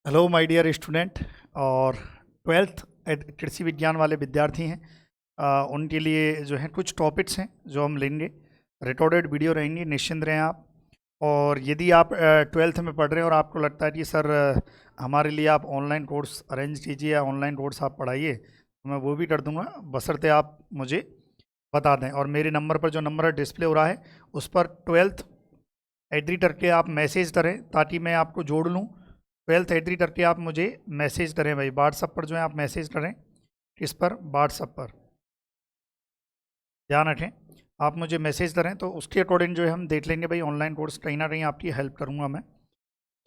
Hello my dear student और twelfth कृषि विज्ञान वाले विद्यार्थी हैं। उनके लिए जो है कुछ टॉपिक्स हैं जो हम लेंगे। रिकॉर्डेड वीडियो रहेंगी, निश्चिंत रहें आप। और यदि आप ट्वेल्थ में पढ़ रहे हैं और आपको लगता है कि सर हमारे लिए आप ऑनलाइन कोर्स अरेंज कीजिए या ऑनलाइन कोर्स आप पढ़ाइए, तो मैं वो भी कर दूंगा, बशर्ते आप मुझे बता दें। और मेरे नंबर पर जो नंबर डिस्प्ले हो रहा है उस पर ट्वेल्थ एग्री करके आप मैसेज करें ताकि मैं आपको जोड़ लूँ। ट्वेल्थ एग्री करके आप मुझे मैसेज करें भाई, व्हाट्सअप पर जो है आप मैसेज करें। किस पर? व्हाट्सअप पर। ध्यान रखें, आप मुझे मैसेज करें तो उसके अकॉर्डिंग जो है हम देख लेंगे भाई। ऑनलाइन कोर्स कहीं ना कहीं आपकी हेल्प करूँगा मैं।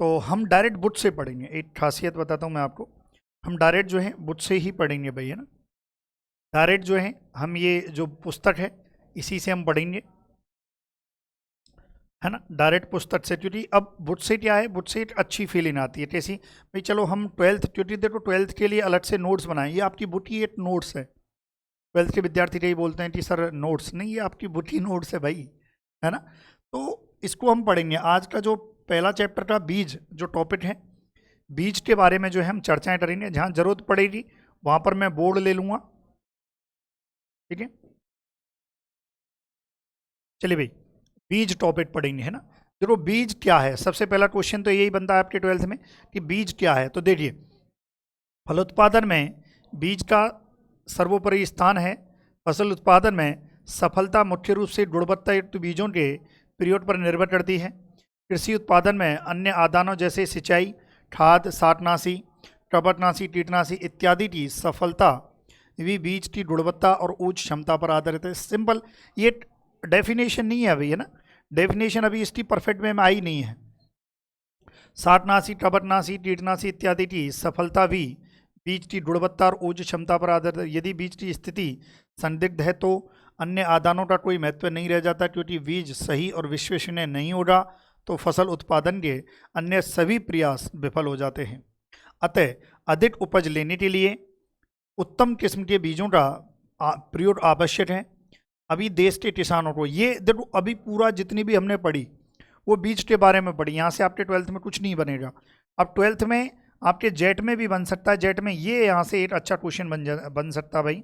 तो हम डायरेक्ट बुक से पढ़ेंगे। एक खासियत बताता हूँ मैं आपको, हम डायरेक्ट जो है बुक से ही पढ़ेंगे भाई, है ना। डायरेक्ट जो है हम ये जो पुस्तक है इसी से हम पढ़ेंगे, है ना। डायरेक्ट पुस्तक से, क्योंकि अब बुक से क्या है, बुक से एक अच्छी फीलिंग आती है। कैसी भाई? चलो हम ट्वेल्थ, क्योंकि देखो ट्वेल्थ के लिए अलग से नोट्स बनाए, ये आपकी बुक ही एक नोट्स है। ट्वेल्थ के विद्यार्थी यही बोलते हैं कि सर नोट्स नहीं, ये आपकी बुक ही नोट्स है भाई, है ना। तो इसको हम पढ़ेंगे। आज का जो पहला चैप्टर का बीज जो टॉपिक है, बीज के बारे में जो है हम चर्चाएं करेंगे। जहाँ जरूरत पड़ेगी वहाँ पर मैं बोर्ड ले लूँगा, ठीक है। चलिए भाई, बीज टॉपिक पढ़ेंगे, है ना। देखो बीज क्या है, सबसे पहला क्वेश्चन तो यही बनता है आपके ट्वेल्थ में कि बीज क्या है। तो देखिए, फलोत्पादन में बीज का सर्वोपरि स्थान है। फसल उत्पादन में सफलता मुख्य रूप से गुणवत्ता युक्त बीजों के प्रयोग पर निर्भर करती है। कृषि उत्पादन में अन्य आदानों जैसे सिंचाई, खाद, शाकनाशी, कवकनाशी, कीटनाशी इत्यादि की सफलता भी बीज की गुणवत्ता और उच्च क्षमता पर आधारित है। सिंपल, ये डेफिनेशन नहीं है अभी, है ना। डेफिनेशन अभी इसकी परफेक्ट वे में आई नहीं है। शाकनाशी, कवकनाशी, कीटनाशी इत्यादि की सफलता भी बीज की गुणवत्ता और उच्च क्षमता पर आधारित है। यदि बीज की स्थिति संदिग्ध है तो अन्य आदानों का कोई महत्व नहीं रह जाता, क्योंकि बीज सही और विश्वसनीय नहीं होगा तो फसल उत्पादन के अन्य सभी प्रयास विफल हो जाते हैं। अतः अधिक उपज लेने के लिए उत्तम किस्म के बीजों का प्रयोग आवश्यक है। अभी देश के किसानों को, ये देखो अभी पूरा जितनी भी हमने पढ़ी वो बीज के बारे में पढ़ी। यहाँ से आपके ट्वेल्थ में कुछ नहीं बनेगा। अब ट्वेल्थ में आपके जेट में भी बन सकता है। जेट में ये यहाँ से एक अच्छा क्वेश्चन बन सकता है भाई।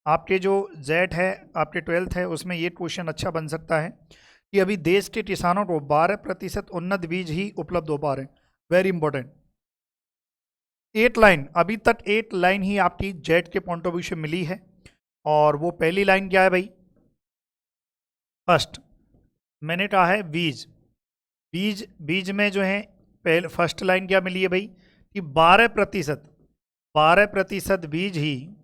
आपके जो जेट है, आपके ट्वेल्थ है, उसमें ये क्वेश्चन अच्छा बन सकता है कि अभी देश के किसानों को 12% उन्नत बीज ही उपलब्ध हो पा रहे हैं। Very important. 8 लाइन, अभी तक 8 लाइन ही आपकी जेट के पॉइंट ऑफ व्यू से मिली है। और वो पहली लाइन क्या है भाई? फर्स्ट, मैंने कहा है बीज। बीज बीज में जो है पहले फर्स्ट लाइन क्या मिली है भाई कि 12% बीज ही,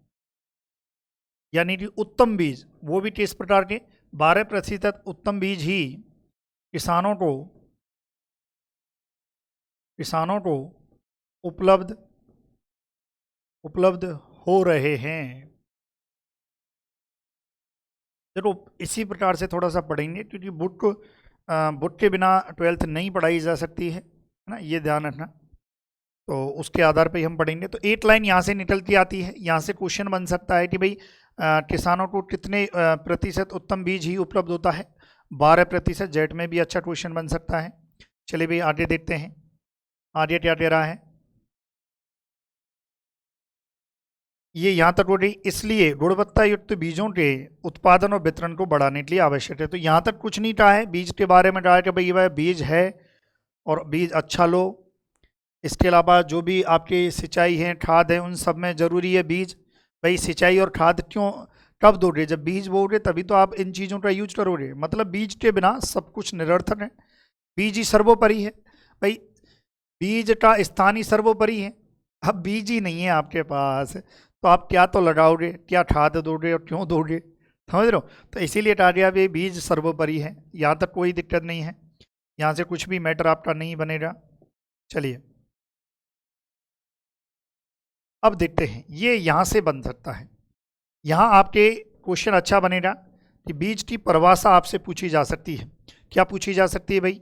यानी कि उत्तम बीज, वो भी किस प्रकार के? 12% उत्तम बीज ही किसानों को उपलब्ध उपलब्ध हो रहे हैं। देखो इसी प्रकार से थोड़ा सा पढ़ेंगे, क्योंकि बुक के बिना ट्वेल्थ नहीं पढ़ाई जा सकती है ना, ये ध्यान रखना। तो उसके आधार पर ही हम पढ़ेंगे। तो 8 लाइन यहाँ से निकल के आती है। यहाँ से क्वेश्चन बन सकता है कि भाई किसानों को कितने प्रतिशत उत्तम बीज ही उपलब्ध होता है? 12%। जेट में भी अच्छा क्वेश्चन बन सकता है। चलिए भाई आगे देखते हैं, आगे क्या दे रहा है। ये यहाँ तक हो रही, इसलिए गुणवत्ता युक्त बीजों के उत्पादन और वितरण को बढ़ाने के लिए आवश्यक है। तो यहाँ तक कुछ नहीं कहा है बीज के बारे में, कहा है कि भाई वह बीज है और बीज अच्छा लो। इसके अलावा जो भी आपकी सिंचाई है, खाद है, उन सब में ज़रूरी है बीज। भाई सिंचाई और खाद क्यों, कब दोगे? जब बीज बोओगे तभी तो आप इन चीज़ों का यूज करोगे। मतलब बीज के बिना सब कुछ निरर्थक है। बीज ही सर्वोपरि है भाई, बीज का स्थान ही सर्वोपरि है। अब बीज ही नहीं है आपके पास तो आप क्या तो लगाओगे, क्या खाद दोगे और क्यों दोगे? समझ रहे हो? तो इसीलिए कहा गया भी बीज सर्वोपरि है। यहाँ तक कोई दिक्कत नहीं है, यहाँ से कुछ भी मैटर आपका नहीं बनेगा। चलिए अब देखते हैं, ये यहाँ से बन सकता है। यहाँ आपके क्वेश्चन अच्छा बनेगा कि बीज की परिभाषा आपसे पूछी जा सकती है। क्या पूछी जा सकती है भाई?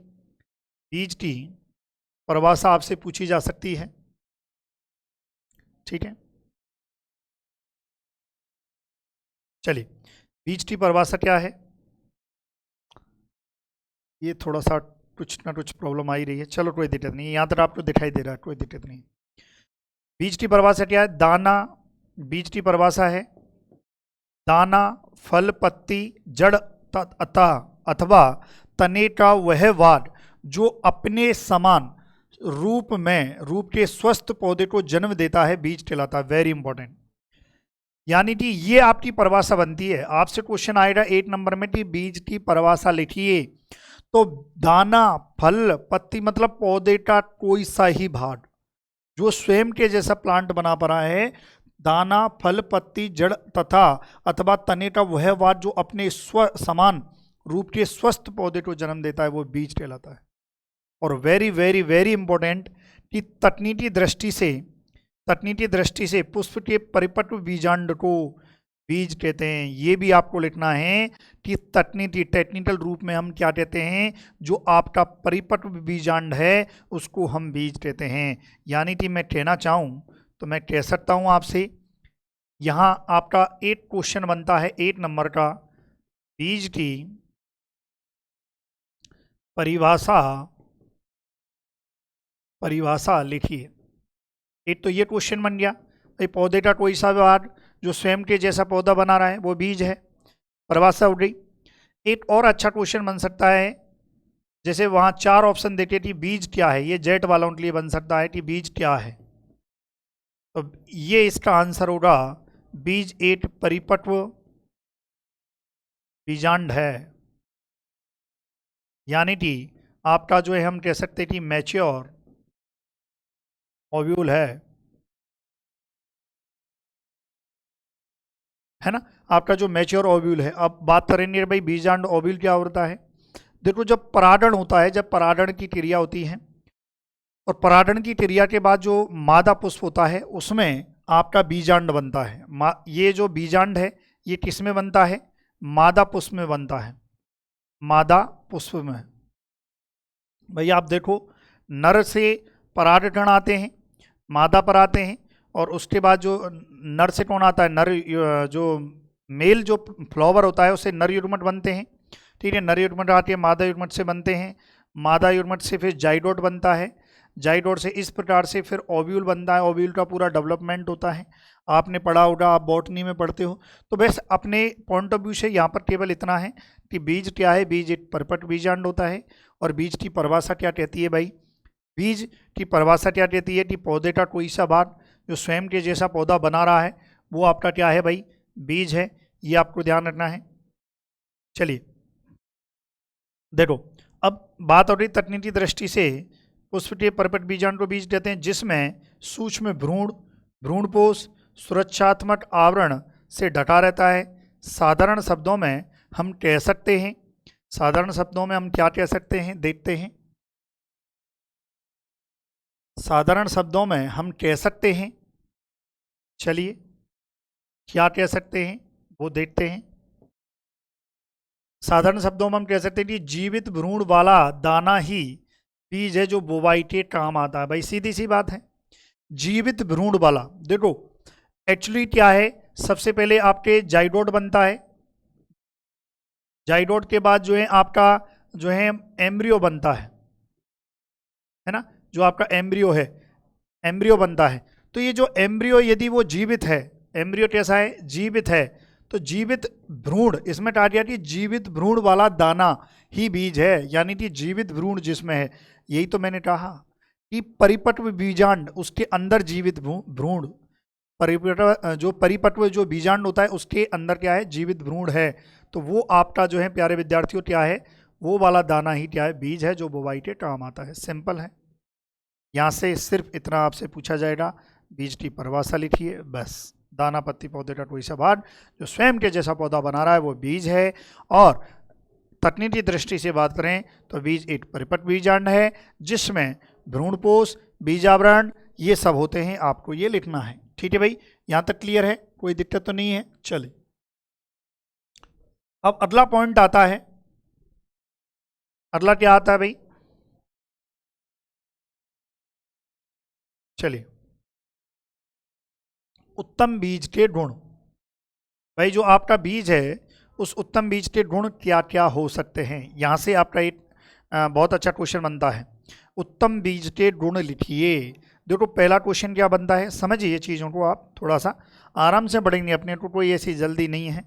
बीज की परिभाषा आपसे पूछी जा सकती है, ठीक है। चलिए, बीज की परिभाषा क्या है, ये थोड़ा सा कुछ ना कुछ प्रॉब्लम आ ही रही है, चलो कोई दिक्कत नहीं है, यहाँ तक आपको दिखाई दे रहा है, कोई दिक्कत नहीं। बीज की परिभाषा क्या है? दाना, बीज की परिभाषा है दाना, फल, पत्ती, जड़ अथवा तने का वह वाद जो अपने समान रूप में रूप के स्वस्थ पौधे को जन्म देता है, बीज कहलाता है। Very important. यानी कि ये आपकी परिभाषा बनती है। आपसे क्वेश्चन आएगा 8 नंबर में कि बीज की परिभाषा लिखिए, तो दाना, फल, पत्ती मतलब पौधे का कोई सा ही भाग जो स्वयं के जैसा प्लांट बना पा रहा है, दाना, फल, पत्ती, जड़ तथा अथवा तने का वह भाग जो अपने स्व समान रूप के स्वस्थ पौधे को जन्म देता है, वो बीज कहलाता है। और वेरी वेरी वेरी इंपॉर्टेंट कि तकनीकी दृष्टि से पुष्प के परिपक्व बीजांड को बीज कहते हैं। ये भी आपको लिखना है कि टेक्निकल रूप में हम क्या कहते हैं, जो आपका परिपक्व बीजांड है उसको हम बीज कहते हैं। यानी कि मैं कहना चाहूँ तो मैं कह सकता हूँ आपसे, यहाँ आपका एक क्वेश्चन बनता है 8 नंबर का, बीज की परिभाषा लिखिए। एक तो ये क्वेश्चन बन गया भाई, पौधे का कोई सा भाग जो स्वयं के जैसा पौधा बना रहा है वो बीज है, परिभाषा उड़ गई। एक और अच्छा क्वेश्चन बन सकता है, जैसे वहाँ 4 ऑप्शन देते कि बीज क्या है, ये जेट वालों के लिए बन सकता है कि बीज क्या है, तो ये इसका आंसर होगा बीज एक परिपक्व बीजांड है। यानी कि आपका जो है हम कह सकते हैं कि मैच्योर ओव्यूल है ना, आपका जो मैच्योर ओव्यूल है। अब बात करेंगे भाई बीजांड ओव्यूल क्या होता है। देखो जब परागण होता है, जब परागण की क्रिया होती है और परागण की क्रिया के बाद जो मादा पुष्प होता है उसमें आपका बीजांड बनता है। ये जो बीजांड है ये किस में बनता है? मादा पुष्प में बनता है, मादा पुष्प में। भाई आप देखो, नर से परागकण आते हैं, मादा पर आते हैं, और उसके बाद जो नर से कौन आता है, नर जो मेल जो फ्लावर होता है उससे नर युग्मक बनते हैं, ठीक है। नर युग्मक आती है, मादा युग्मक से बनते हैं, मादा युग्मक से फिर जाइगोट बनता है, जाइगोट से इस प्रकार से फिर ओव्यूल बनता है, ओव्यूल का पूरा डेवलपमेंट होता है। आपने पढ़ा होगा, आप बॉटनी में पढ़ते हो। तो बस अपने पॉइंट ऑफ व्यू से यहाँ पर केवल इतना है कि बीज क्या है, बीज एक परिपक्व बीजांड होता है। और बीज की परिभाषा क्या कहती है भाई? बीज की परिभाषा क्या कहती है कि पौधे का कोई सा भाग जो स्वयं के जैसा पौधा बना रहा है वो आपका क्या है भाई? बीज है। ये आपको ध्यान रखना है। चलिए देखो, अब बात हो रही तकनीकी दृष्टि से पुष्प के परिपक्व बीजांड को बीज कहते हैं, जिसमें सूक्ष्म भ्रूणपोष सुरक्षात्मक आवरण से ढका रहता है। साधारण शब्दों में हम कह सकते हैं, साधारण शब्दों में हम क्या कह सकते हैं, देखते हैं। साधारण शब्दों में हम कह सकते हैं, चलिए क्या कह सकते हैं वो देखते हैं। साधारण शब्दों में हम कह सकते हैं कि जीवित भ्रूण वाला दाना ही बीज है जो बोवाई के काम आता है। भाई सीधी सी बात है, जीवित भ्रूण वाला। देखो एक्चुअली क्या है, सबसे पहले आपके जाइगोट बनता है, जाइगोट के बाद जो है आपका जो है एम्ब्रियो बनता है ना, जो आपका एम्ब्रियो है, एम्ब्रियो बनता है। तो ये जो एम्ब्रियो यदि वो जीवित है, एम्ब्रियो कैसा है? जीवित है। तो जीवित भ्रूण, इसमें कहा गया कि जीवित भ्रूण वाला दाना ही बीज है, यानी कि जीवित भ्रूण जिसमें है। यही तो मैंने कहा कि परिपक्व बीजांड, उसके अंदर जीवित भ्रूण, परिपक्व जो बीजांड होता है उसके अंदर क्या है? जीवित भ्रूण है। तो वो आपका जो है प्यारे विद्यार्थियों क्या है? वो वाला दाना ही क्या है? बीज है, जो बोवाई के काम आता है। सिंपल है। यहाँ से सिर्फ इतना आपसे पूछा जाएगा, बीज की परिभाषा लिखिए, बस। दाना पत्ती पौधे का कोई सा भाग जो स्वयं के जैसा पौधा बना रहा है वो बीज है। और तकनीकी दृष्टि से बात करें तो बीज एक परिपक्व बीजांड है जिसमें भ्रूणपोष, बीजावरण ये सब होते हैं। आपको ये लिखना है, ठीक है भाई। यहाँ तक क्लियर है? कोई दिक्कत तो नहीं है? चलिए अब अगला पॉइंट आता है। अगला क्या आता है भाई? चलिए, उत्तम बीज के गुण। भाई जो आपका बीज है उस उत्तम बीज के गुण क्या क्या हो सकते हैं, यहाँ से आपका एक बहुत अच्छा क्वेश्चन बनता है। उत्तम बीज के गुण लिखिए। देखो पहला क्वेश्चन क्या बनता है, समझिए चीज़ों को, आप थोड़ा सा आराम से पढ़ेंगे, अपने को कोई ऐसी जल्दी नहीं है,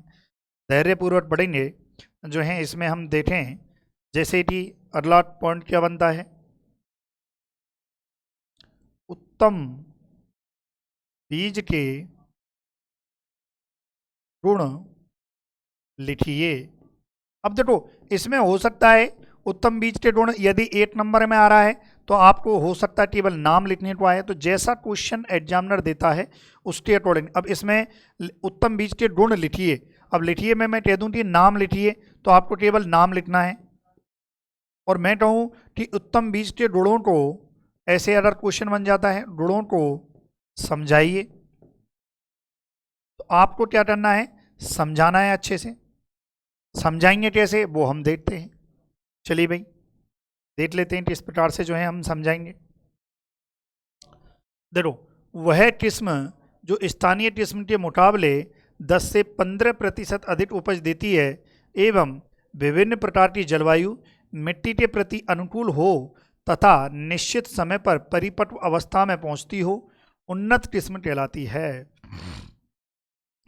धैर्यपूर्वक पढ़ेंगे जो है। इसमें हम देखें जैसे कि अगला पॉइंट क्या बनता है, उत्तम बीज के गुण लिखिए। अब देखो इसमें हो सकता है उत्तम बीज के गुण यदि 1 नंबर में आ रहा है तो आपको हो सकता है केवल नाम लिखने को आए, तो जैसा क्वेश्चन एग्जामिनर देता है उसके अकॉर्डिंग। अब इसमें उत्तम बीज के गुण लिखिए, अब लिखिए में मैं कह दूं कि नाम लिखिए तो आपको केवल नाम लिखना है, और मैं कहूं कि उत्तम बीज के गुणों को, ऐसे अगर क्वेश्चन बन जाता है गुणों को समझाइए, तो आपको क्या करना है, समझाना है अच्छे से। समझाएंगे कैसे वो हम देखते हैं, चलिए भाई देख लेते हैं किस प्रकार से जो है हम समझाएंगे। देखो वह किस्म जो स्थानीय किस्म के मुकाबले 10 से 15% अधिक उपज देती है एवं विभिन्न प्रकार की जलवायु मिट्टी के प्रति अनुकूल हो तथा निश्चित समय पर परिपक्व अवस्था में पहुंचती हो, उन्नत किस्म कहलाती है।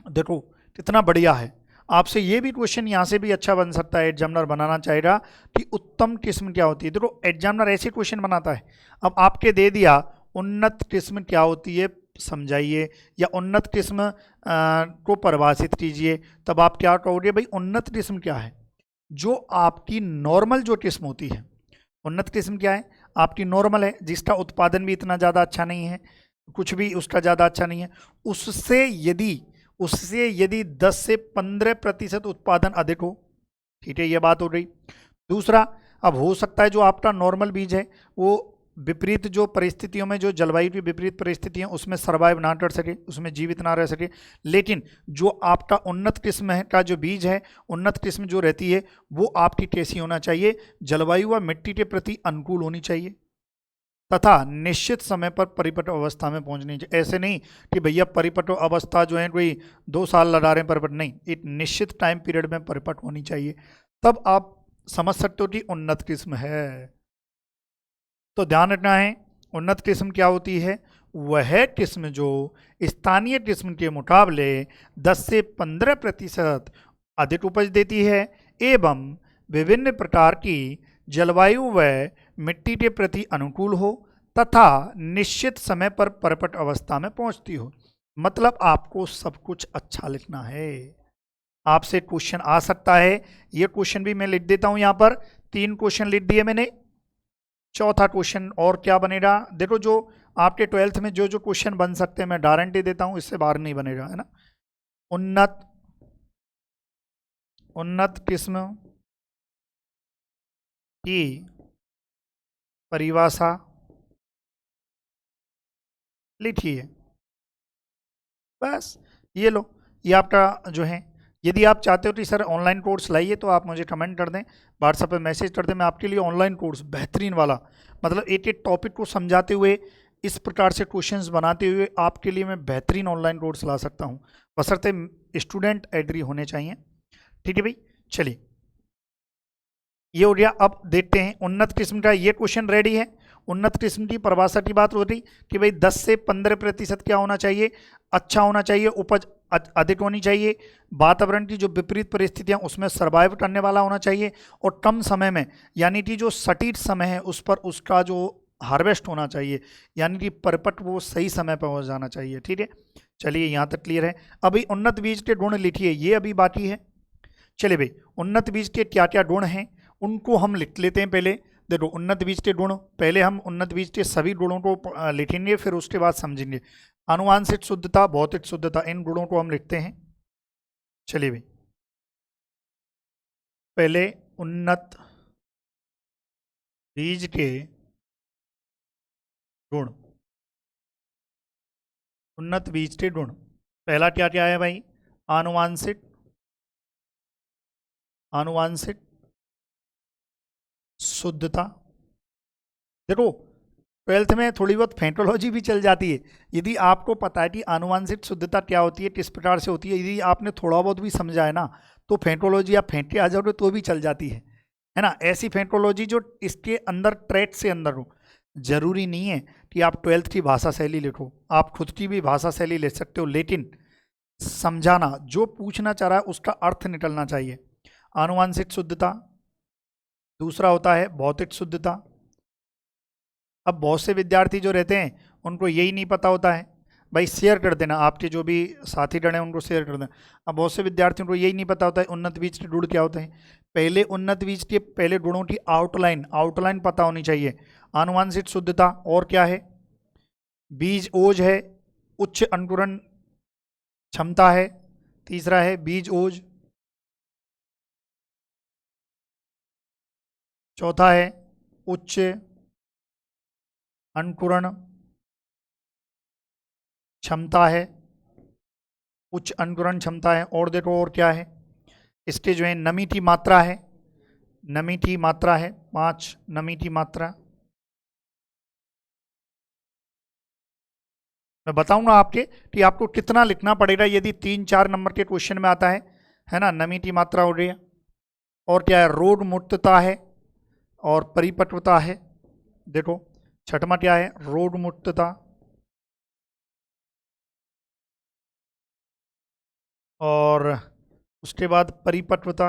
देखो कितना बढ़िया है, आपसे ये भी क्वेश्चन यहाँ से भी अच्छा बन सकता है, एग्जामिनर बनाना चाहेगा कि उत्तम किस्म क्या होती है। देखो एग्जामिनर ऐसे क्वेश्चन बनाता है, अब आपके दे दिया उन्नत किस्म क्या होती है समझाइए, या उन्नत किस्म को परिभाषित कीजिए, तब आप क्या कहोगे भाई उन्नत किस्म क्या है, जो आपकी नॉर्मल जो किस्म होती है। उन्नत किस्म क्या है, आपकी नॉर्मल है, जिसका उत्पादन भी इतना ज़्यादा अच्छा नहीं है, कुछ भी उसका ज़्यादा अच्छा नहीं है, उससे यदि 10 से 15% उत्पादन अधिक हो, ठीक है, ये बात हो रही। दूसरा, अब हो सकता है जो आपका नॉर्मल बीज है वो विपरीत जो परिस्थितियों में, जो जलवायु की विपरीत परिस्थितियां उसमें सर्वाइव ना कर सके, उसमें जीवित ना रह सके, लेकिन जो आपका उन्नत किस्म है का जो बीज है, उन्नत किस्म जो रहती है वो आपकी कैसी होना चाहिए, जलवायु व मिट्टी के प्रति अनुकूल होनी चाहिए तथा निश्चित समय पर परिपक्व अवस्था में पहुंचनी चाहिए। ऐसे नहीं कि भैया परिपक्व अवस्था जो है कोई 2 साल लगा रहे हैं परिपक्व, नहीं, एक निश्चित टाइम पीरियड में परिपक्व होनी चाहिए, तब आप समझ सकते हो कि उन्नत किस्म है। तो ध्यान रखना है उन्नत किस्म क्या होती है, वह किस्म जो स्थानीय किस्म के मुकाबले 10 से 15% अधिक उपज देती है एवं विभिन्न प्रकार की जलवायु व मिट्टी के प्रति अनुकूल हो तथा निश्चित समय पर परिपक्व अवस्था में पहुंचती हो। मतलब आपको सब कुछ अच्छा लिखना है। आपसे क्वेश्चन आ सकता है, ये क्वेश्चन भी मैं लिख देता हूं, यहां पर 3 क्वेश्चन लिख दिए मैंने। चौथा क्वेश्चन और क्या बनेगा, देखो जो आपके 12th में जो जो क्वेश्चन बन सकते हैं मैं गारंटी देता हूं इससे बाहर नहीं बनेगा, है ना। उन्नत किस्म की परिभाषा लिखिए, बस ये लो, ये आपका जो है। यदि आप चाहते हो कि सर ऑनलाइन कोर्स लाइए तो आप मुझे कमेंट कर दें, व्हाट्सएप पे मैसेज कर दें, मैं आपके लिए ऑनलाइन कोर्स बेहतरीन वाला, मतलब एक एक टॉपिक को समझाते हुए इस प्रकार से क्वेश्चंस बनाते हुए आपके लिए मैं बेहतरीन ऑनलाइन कोर्स ला सकता हूँ, बशर्ते स्टूडेंट एग्री होने चाहिए। ठीक है भाई, चलिए ये हो गया। अब देखते हैं उन्नत किस्म का, ये क्वेश्चन रेडी है। उन्नत किस्म की परिभाषा की बात हो रही कि भाई 10 से 15% क्या होना चाहिए, अच्छा होना चाहिए, उपज अधिक होनी चाहिए, वातावरण की जो विपरीत परिस्थितियां उसमें सर्वाइव करने वाला होना चाहिए, और कम समय में, यानी कि जो सटीक समय है उस पर उसका जो हार्वेस्ट होना चाहिए, यानी कि परिपक्व वो सही समय पर हो जाना चाहिए। ठीक है, चलिए यहाँ तक क्लियर है। अभी उन्नत बीज के गुण लिखिए, ये अभी बाकी है। चलिए भाई उन्नत बीज के क्या क्या गुण हैं उनको हम लिख लेते हैं पहले। देखो उन्नत बीज के गुण, पहले हम उन्नत बीज के सभी गुणों को लिखेंगे, फिर उसके बाद समझेंगे। आनुवांशिक शुद्धता, भौतिक शुद्धता, इन गुणों को हम लिखते हैं। चलिए भाई पहले उन्नत बीज के गुण, उन्नत बीज के गुण पहला क्या क्या है भाई, आनुवांशिक शुद्धता। देखो 12th में थोड़ी बहुत फेंटोलॉजी भी चल जाती है, यदि आपको पता है कि आनुवांशिक शुद्धता क्या होती है, किस प्रकार से होती है, यदि आपने थोड़ा बहुत भी समझा है ना, तो फेंटोलॉजी आप फेंट के आ जाओगे तो भी चल जाती है। है ना। ऐसी फेंटोलॉजी जो इसके अंदर ट्रेट से अंदर हो। जरूरी नहीं है कि आप 12th की भाषा शैली लिखो, आप खुद की भी भाषा शैली ले सकते हो, लेकिन समझाना, जो पूछना चाह रहा है उसका अर्थ निकलना चाहिए। आनुवांशिक शुद्धता, दूसरा होता है भौतिक शुद्धता। अब बहुत से विद्यार्थी जो रहते हैं उनको यही नहीं पता होता है, भाई शेयर कर देना, आपके जो भी साथी गण हैं उनको शेयर कर देना। अब बहुत से विद्यार्थियों को यही नहीं पता होता है उन्नत बीज के गुण क्या होते हैं। पहले उन्नत बीज के पहले गुणों की आउटलाइन पता होनी चाहिए। आनुवांशिक शुद्धता और क्या है, बीज ओज है, उच्च अंकुरण क्षमता है, तीसरा है बीज ओज, चौथा है उच्च अंकुरण क्षमता है, उच्च अंकुरण क्षमता है। और देखो और क्या है, इसके जो है नमी की मात्रा है, नमी की मात्रा है 5, नमी की मात्रा। मैं बताऊंगा आपके कि आपको कितना लिखना पड़ेगा यदि 3-4 नंबर के क्वेश्चन में आता है ना। नमी की मात्रा हो रही है, और क्या है, रोग मुक्तता है और परिपक्वता है। देखो छठवां क्या है, रोग मुक्तता, और उसके बाद परिपक्वता,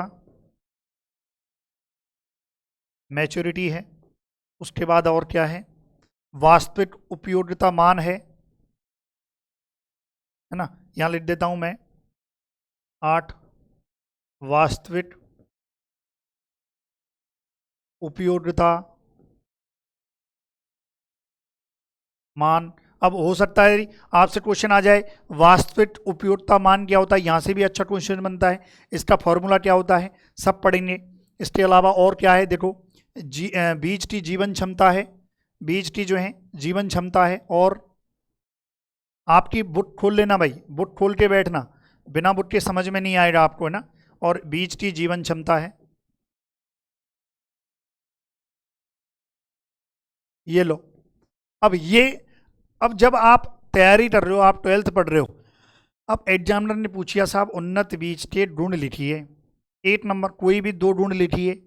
मैच्योरिटी है। उसके बाद और क्या है, वास्तविक उपयोगिता मान है ना। यहां लिख देता हूं मैं 8, वास्तविक उपयोगिता मान। अब हो सकता है आपसे क्वेश्चन आ जाए वास्तविक उपयोगिता मान क्या होता है, यहां से भी अच्छा क्वेश्चन बनता है, इसका फॉर्मूला क्या होता है, सब पढ़ेंगे। इसके अलावा और क्या है, देखो बीज की जीवन क्षमता है, बीज की जो है जीवन क्षमता है। और आपकी बुक खोल लेना भाई, बुक खोल के बैठना, बिना बुक के समझ में नहीं आएगा आपको, है ना। और बीज की जीवन क्षमता है, ये लो। अब ये, अब जब आप तैयारी कर रहे हो, आप 12th पढ़ रहे हो, अब एग्जामिनर ने पूछिया साहब उन्नत बीज के गुण लिखिए, 1 नंबर कोई भी 2 गुण लिखिए,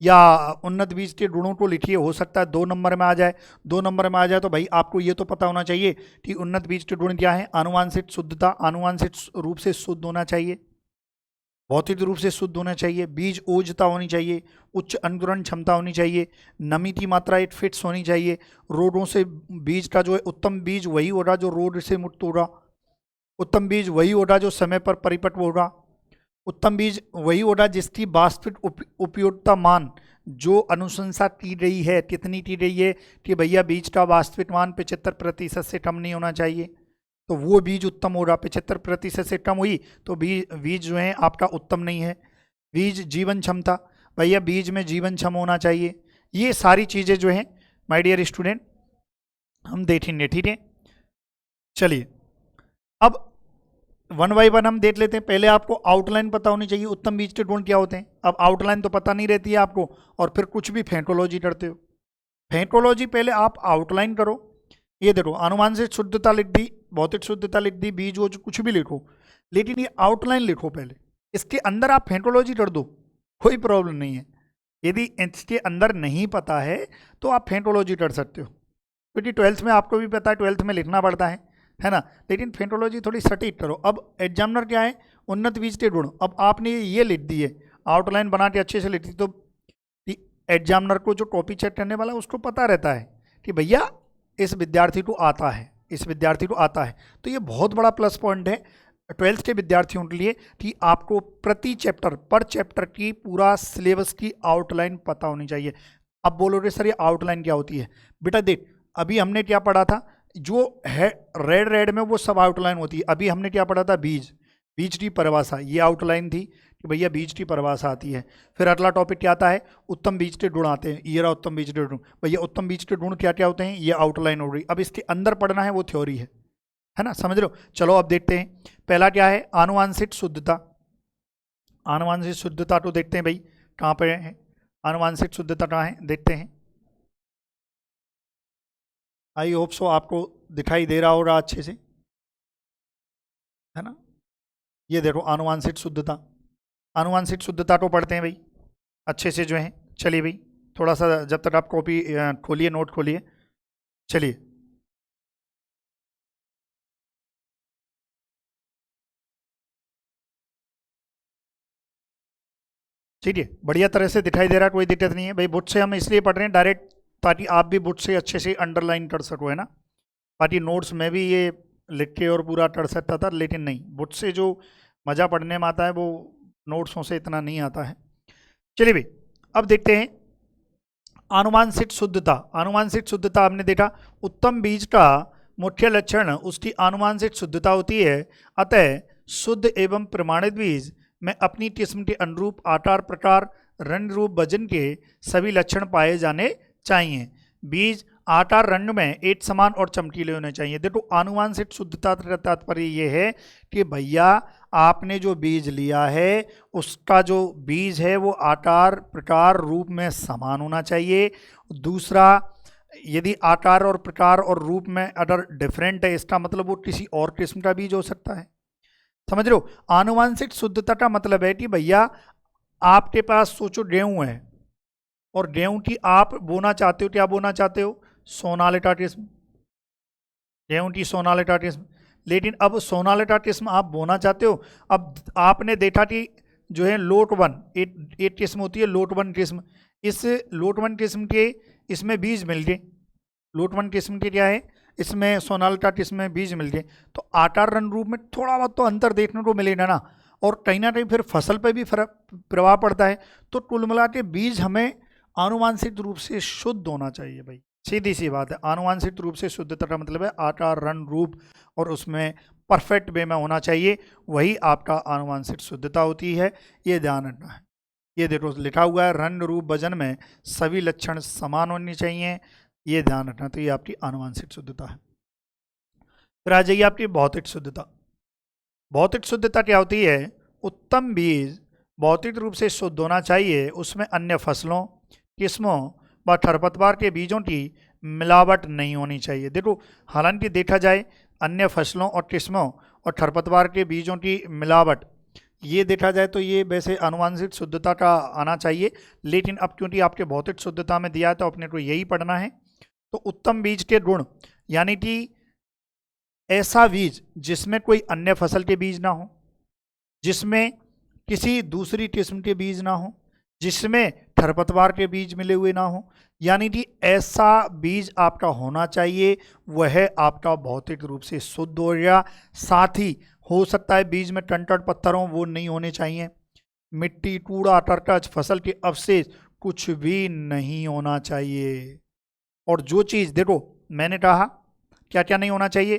या उन्नत बीज के गुणों को लिखिए। हो सकता है 2 नंबर में आ जाए, 2 नंबर में आ जाए तो भाई आपको ये तो पता होना चाहिए कि उन्नत बीज के गुण क्या है। आनुवांशिक शुद्धता, आनुवांशिक रूप से शुद्ध होना चाहिए, भौतिक रूप से शुद्ध होना चाहिए, बीज ओजता होनी चाहिए, उच्च अंकुरण क्षमता होनी चाहिए, नमी की मात्रा 8 फिट्स होनी चाहिए, रोगों से बीज का जो है उत्तम बीज वही होगा जो रोग से मुक्त होगा, उत्तम बीज वही होगा जो समय पर परिपक्व होगा, उत्तम बीज वही होगा जिसकी वास्तविक उपयोगिता मान जो अनुशंसा की गई है, कितनी की गई है कि भैया बीज का वास्तविक मान 75% से कम नहीं होना चाहिए, तो वो बीज उत्तम होगा। 75% से कम हुई तो बीज जो है आपका उत्तम नहीं है। बीज जीवन क्षमता, भैया बीज में जीवन क्षम होना चाहिए। ये सारी चीज़ें जो है माय डियर स्टूडेंट हम देखेंगे, ठीक है। चलिए अब 1 बाय 1 हम देख लेते हैं। पहले आपको आउटलाइन पता होनी चाहिए, उत्तम बीज के गुण क्या होते हैं। अब आउटलाइन तो पता नहीं रहती है आपको, और फिर कुछ भी फेंटोलॉजी करते हो। फेंटोलॉजी पहले आप आउटलाइन करो, ये देखो आनुवांशिक शुद्धता लिख दी, भौतिक शुद्धता लिख दी, बीज वो कुछ भी लिखो, लेकिन ये आउटलाइन लिखो पहले, इसके अंदर आप फेंटोलॉजी कर दो, कोई प्रॉब्लम नहीं है। यदि इसके अंदर नहीं पता है तो आप फेंटोलॉजी कर सकते हो, क्योंकि 12th में आपको भी पता है 12th में लिखना पड़ता है ना। लेकिन फेंटोलॉजी थोड़ी सटीक करो। अब एग्जामिनर क्या है, उन्नत बीज के गुण, अब आपने ये लिख दी है, आउटलाइन बना के अच्छे से लिख दी, तो एग्जामिनर को जो कॉपी चेक करने वाला है उसको पता रहता है कि भैया इस विद्यार्थी को आता है, इस विद्यार्थी को आता है। तो ये बहुत बड़ा प्लस पॉइंट है 12th के विद्यार्थियों के लिए कि आपको प्रति चैप्टर पर चैप्टर की पूरा सिलेबस की आउटलाइन पता होनी चाहिए। अब बोलोगे सर ये आउटलाइन क्या होती है, बेटा देख अभी हमने क्या पढ़ा था, जो है रेड रेड में वो सब आउटलाइन होती है। अभी हमने क्या पढ़ा था, बीज, बीज की परिभाषा, ये आउटलाइन थी कि भैया बीज की परिभाषा आती है। फिर अगला टॉपिक क्या आता है, उत्तम बीज के गुण आते हैं, ये रहा उत्तम बीज के गुण, भैया उत्तम बीज के गुण क्या क्या होते हैं, ये आउटलाइन हो रही। अब इसके अंदर पढ़ना है वो थ्योरी है ना, समझ लो। चलो अब देखते हैं, पहला क्या है, आनुवांशिक शुद्धता। आनुवांशिक शुद्धता तो देखते हैं भाई कहाँ पे है, आनुवांशिक शुद्धता कहाँ है देखते हैं। आई होप सो आपको दिखाई दे रहा होगा अच्छे से, है ना। ये देखो आनुवांशिक शुद्धता, आनुवांशिक शुद्धता को पढ़ते हैं भाई अच्छे से जो है। चलिए भाई, थोड़ा सा जब तक आप कॉपी खोलिए, नोट खोलिए, चलिए। ठीक है, बढ़िया तरह से दिखाई दे रहा है, कोई दिक्कत नहीं है भाई। बुट से हम इसलिए पढ़ रहे हैं डायरेक्ट, ताकि आप भी बुट से अच्छे से अंडरलाइन कर सको, है ना। बाकी नोट्स में भी ये लिख के और पूरा कर सकता था, लेकिन नहीं, बुट से जो मज़ा पढ़ने में आता है वो नोट्सों से इतना नहीं आता है। चलिए भाई, अब देखते हैं आनुवांशिक शुद्धता। आनुवांशिक शुद्धता आपने देखा, उत्तम बीज का मुख्य लक्षण उसकी आनुवांशिक शुद्धता होती है। अतः शुद्ध एवं प्रमाणित बीज में अपनी किस्म के अनुरूप आकार, प्रकार, रंग, रूप, वजन के सभी लक्षण पाए जाने चाहिए। बीज आकार, रंग में एक समान और चमकीले होने चाहिए। देखो, आनुवांशिक शुद्धता का तात्पर्य ये है कि भैया आपने जो बीज लिया है उसका जो बीज है वो आकार, प्रकार, रूप में समान होना चाहिए। दूसरा, यदि आकार और प्रकार और रूप में अगर डिफरेंट है, इसका मतलब वो किसी और किस्म का बीज हो सकता है। समझ रहे हो? आनुवांशिक शुद्धता का मतलब है कि भैया आपके पास सोचो गेहूं है, और गेहूं की आप बोना चाहते हो, क्या बोना चाहते हो? सोनालिका किस्म, गेहूं की सोनालिका किस्म। लेकिन अब सोनालिका किस्म आप बोना चाहते हो, अब आपने देखा कि जो है लोट वन, एक किस्म होती है लोट वन किस्म। इस लोट वन किस्म के इसमें बीज मिल गए, लोट वन किस्म के क्या है, इसमें सोनालिका किस्म में बीज मिल गए, तो आकार, रंग, रूप में थोड़ा बहुत तो अंतर देखने को मिलेगा ना, और कहीं ना कहीं फिर फसल पे भी फर्क प्रभाव पड़ता है। तो कुल मिला के बीज हमें आनुवांशिक रूप से शुद्ध होना चाहिए भाई, सीधी सी बात है। आनुवांशिक रूप से शुद्धता का मतलब है आकार, रंग, रूप और उसमें परफेक्ट वे में होना चाहिए, वही आपका आनुवांशिक शुद्धता होती है। ये ध्यान रखना है। ये देखो लिखा हुआ है, रंग, रूप, वजन में सभी लक्षण समान होने चाहिए, ये ध्यान रखना। तो ये आपकी आनुवांशिक शुद्धता है। फिर आ जाइए आपकी भौतिक शुद्धता। भौतिक शुद्धता क्या होती है? उत्तम बीज भौतिक रूप से शुद्ध होना चाहिए, उसमें अन्य फसलों, किस्मों व खरपतवार के बीजों की मिलावट नहीं होनी चाहिए। देखो, हालांकि देखा जाए अन्य फसलों और किस्मों और खरपतवार के बीजों की मिलावट, ये देखा जाए तो ये वैसे आनुवांशिक शुद्धता का आना चाहिए, लेकिन अब क्योंकि आपके भौतिक शुद्धता में दिया है तो अपने को यही पढ़ना है। तो उत्तम बीज के गुण, यानी कि ऐसा बीज जिसमें कोई अन्य फसल के बीज ना हो, जिसमें किसी दूसरी किस्म के बीज ना हो, जिसमें खरपतवार के बीज मिले हुए ना हो, यानी कि ऐसा बीज आपका होना चाहिए, वह आपका भौतिक रूप से शुद्ध हो गया। साथ ही हो सकता है बीज में कंकड़ पत्थर हो, वो नहीं होने चाहिए। मिट्टी, कूड़ा, करकट, फसल के अवशेष कुछ भी नहीं होना चाहिए। और जो चीज़, देखो मैंने कहा क्या क्या नहीं होना चाहिए।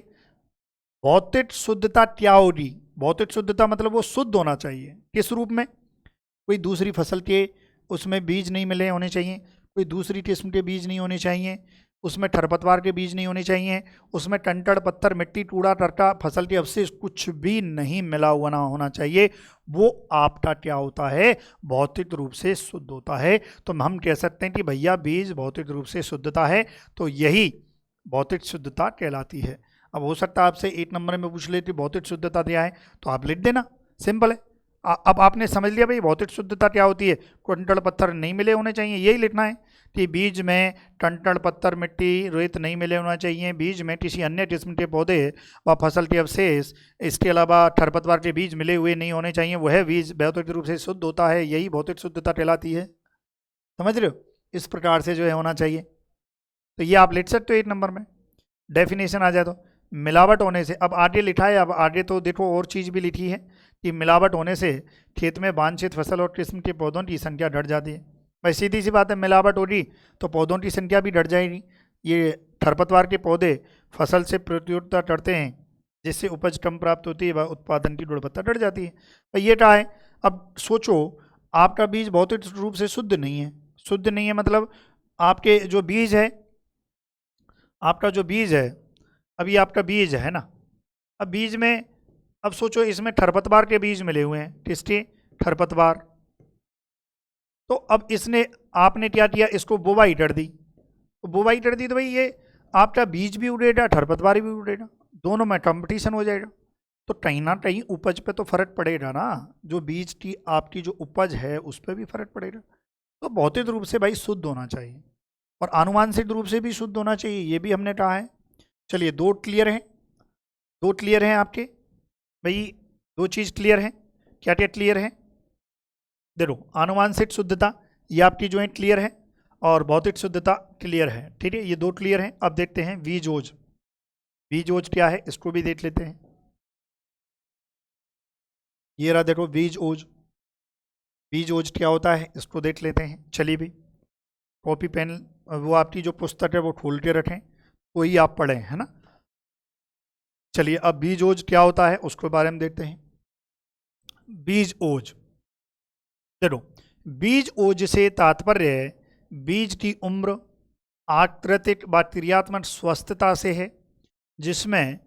भौतिक शुद्धता क्या होगी? भौतिक शुद्धता मतलब वो शुद्ध होना चाहिए, किस रूप में? कोई दूसरी फसल के उसमें बीज नहीं मिले होने चाहिए, कोई दूसरी किस्म के बीज नहीं होने चाहिए, उसमें खरपतवार के बीज नहीं होने चाहिए, उसमें कंकड़, पत्थर, मिट्टी, कूड़ा, करका, फसल के अवशेष कुछ भी नहीं मिला हुआ ना होना चाहिए। वो आपका क्या होता है? भौतिक रूप से शुद्ध होता है। तो हम कह सकते हैं कि भैया बीज भौतिक रूप से शुद्धता है, तो यही भौतिक शुद्धता कहलाती है। अब हो सकता है आपसे 1 नंबर में पूछ ले कि भौतिक शुद्धता दिया है, तो आप लिख देना, सिंपल है। अब आपने समझ लिया भाई भौतिक शुद्धता क्या होती है। कंकड़, पत्थर नहीं मिले होने चाहिए, यही लिखना है कि बीज में कंकड़, पत्थर, मिट्टी, रेत नहीं मिले होना चाहिए। बीज में किसी अन्य किस्म के पौधे व फसल के अवशेष, इसके अलावा खरपतवार के बीज मिले हुए नहीं होने चाहिए, वह बीज भौतिक रूप से शुद्ध होता है, यही भौतिक शुद्धता कहलाती है। समझ रहे हो? इस प्रकार से जो है होना चाहिए। तो ये आप लिख सकते हो 1 नंबर में। डेफिनेशन आ जाए तो मिलावट होने से, अब आगे लिखा है, अब आगे तो देखो और चीज़ भी लिखी है कि मिलावट होने से खेत में वांछित फसल और किस्म के पौधों की संख्या घट जाती है। भाई सीधी सी बात है, मिलावट होगी तो पौधों की संख्या भी घट जाएगी। ये खरपतवार के पौधे फसल से प्रतियोगिता करते हैं, जिससे उपज कम प्राप्त होती है व उत्पादन की गुणवत्ता घट जाती है। भाई ये क्या है? अब सोचो, आपका बीज भौतिक रूप से शुद्ध नहीं है। शुद्ध नहीं है मतलब आपके जो बीज है, आपका जो बीज है, अभी आपका बीज है ना, अब बीज में, अब सोचो इसमें खरपतवार के बीज मिले हुए हैं, किसके? खरपतवार। तो अब इसने, आपने क्या किया, इसको बुवाई कर दी। तो बुवाई कर दी तो भाई ये आपका बीज भी उड़ेगा, खरपतवार भी उड़ेगा, दोनों में कंपटीशन हो जाएगा। तो कहीं ना कहीं उपज पे तो फर्क पड़ेगा ना, जो बीज की आपकी जो उपज है उस पर भी फर्क पड़ेगा। तो भौतिक रूप से भाई शुद्ध होना चाहिए और आनुवांशिक रूप से भी शुद्ध होना चाहिए, ये भी हमने कहा है। चलिए दो क्लियर हैं आपके भाई, दो चीज़ क्लियर है। क्या क्या क्लियर है? देखो आनुवांशिक शुद्धता ये आपकी जो है क्लियर है और भौतिक शुद्धता क्लियर है, ठीक है, ये दो क्लियर हैं। अब देखते हैं बीज ओज। बीज ओज क्या है इसको भी देख लेते हैं। ये रहा देखो बीज ओज। बीज ओज क्या होता है इसको देख लेते हैं। चलिए भी कॉपी पेन वो आपकी जो पुस्तक है वो खोल के रखें तो ही आप पढ़ें, है ना। चलिए अब बीज ओज क्या होता है उसके बारे में देखते हैं। बीज ओज, देखो बीज ओज से तात्पर्य बीज की उम्र आकृतिक व क्रियात्मक स्वस्थता से है, जिसमें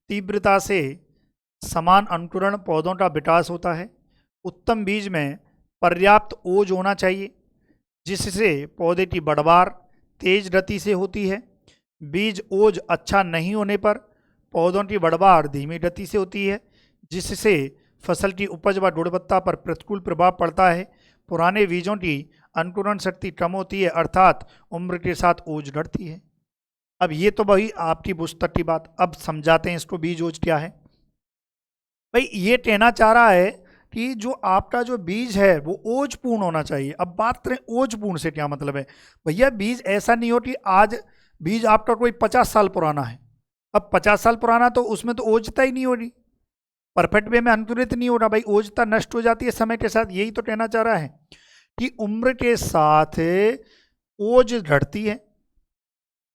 तीव्रता से समान अंकुरण पौधों का विकास होता है। उत्तम बीज में पर्याप्त ओज होना चाहिए, जिससे पौधे की बढ़वार तेज गति से होती है। बीज ओज अच्छा नहीं होने पर पौधों की बढ़वार धीमी गति से होती है, जिससे फसल की उपज व गुणवत्ता पर प्रतिकूल प्रभाव पड़ता है। पुराने बीजों की अंकुरण शक्ति कम होती है, अर्थात उम्र के साथ ओज घटती है। अब ये तो भाई आपकी पुस्तक की बात, अब समझाते हैं इसको बीज ओज क्या है। भाई ये कहना चाह रहा है कि जो आपका जो बीज है वो ओज पूर्ण होना चाहिए। अब बात करें ओज पूर्ण से क्या मतलब है। भैया बीज ऐसा नहीं हो कि आज बीज आपका कोई 50 साल पुराना है, अब 50 साल पुराना तो उसमें तो ओजता ही नहीं हो रही, परफेक्ट वे में अंकुरित नहीं हो रहा, भाई ओजता नष्ट हो जाती है समय के साथ। यही तो कहना चाह रहा है कि उम्र के साथ ओज घटती है।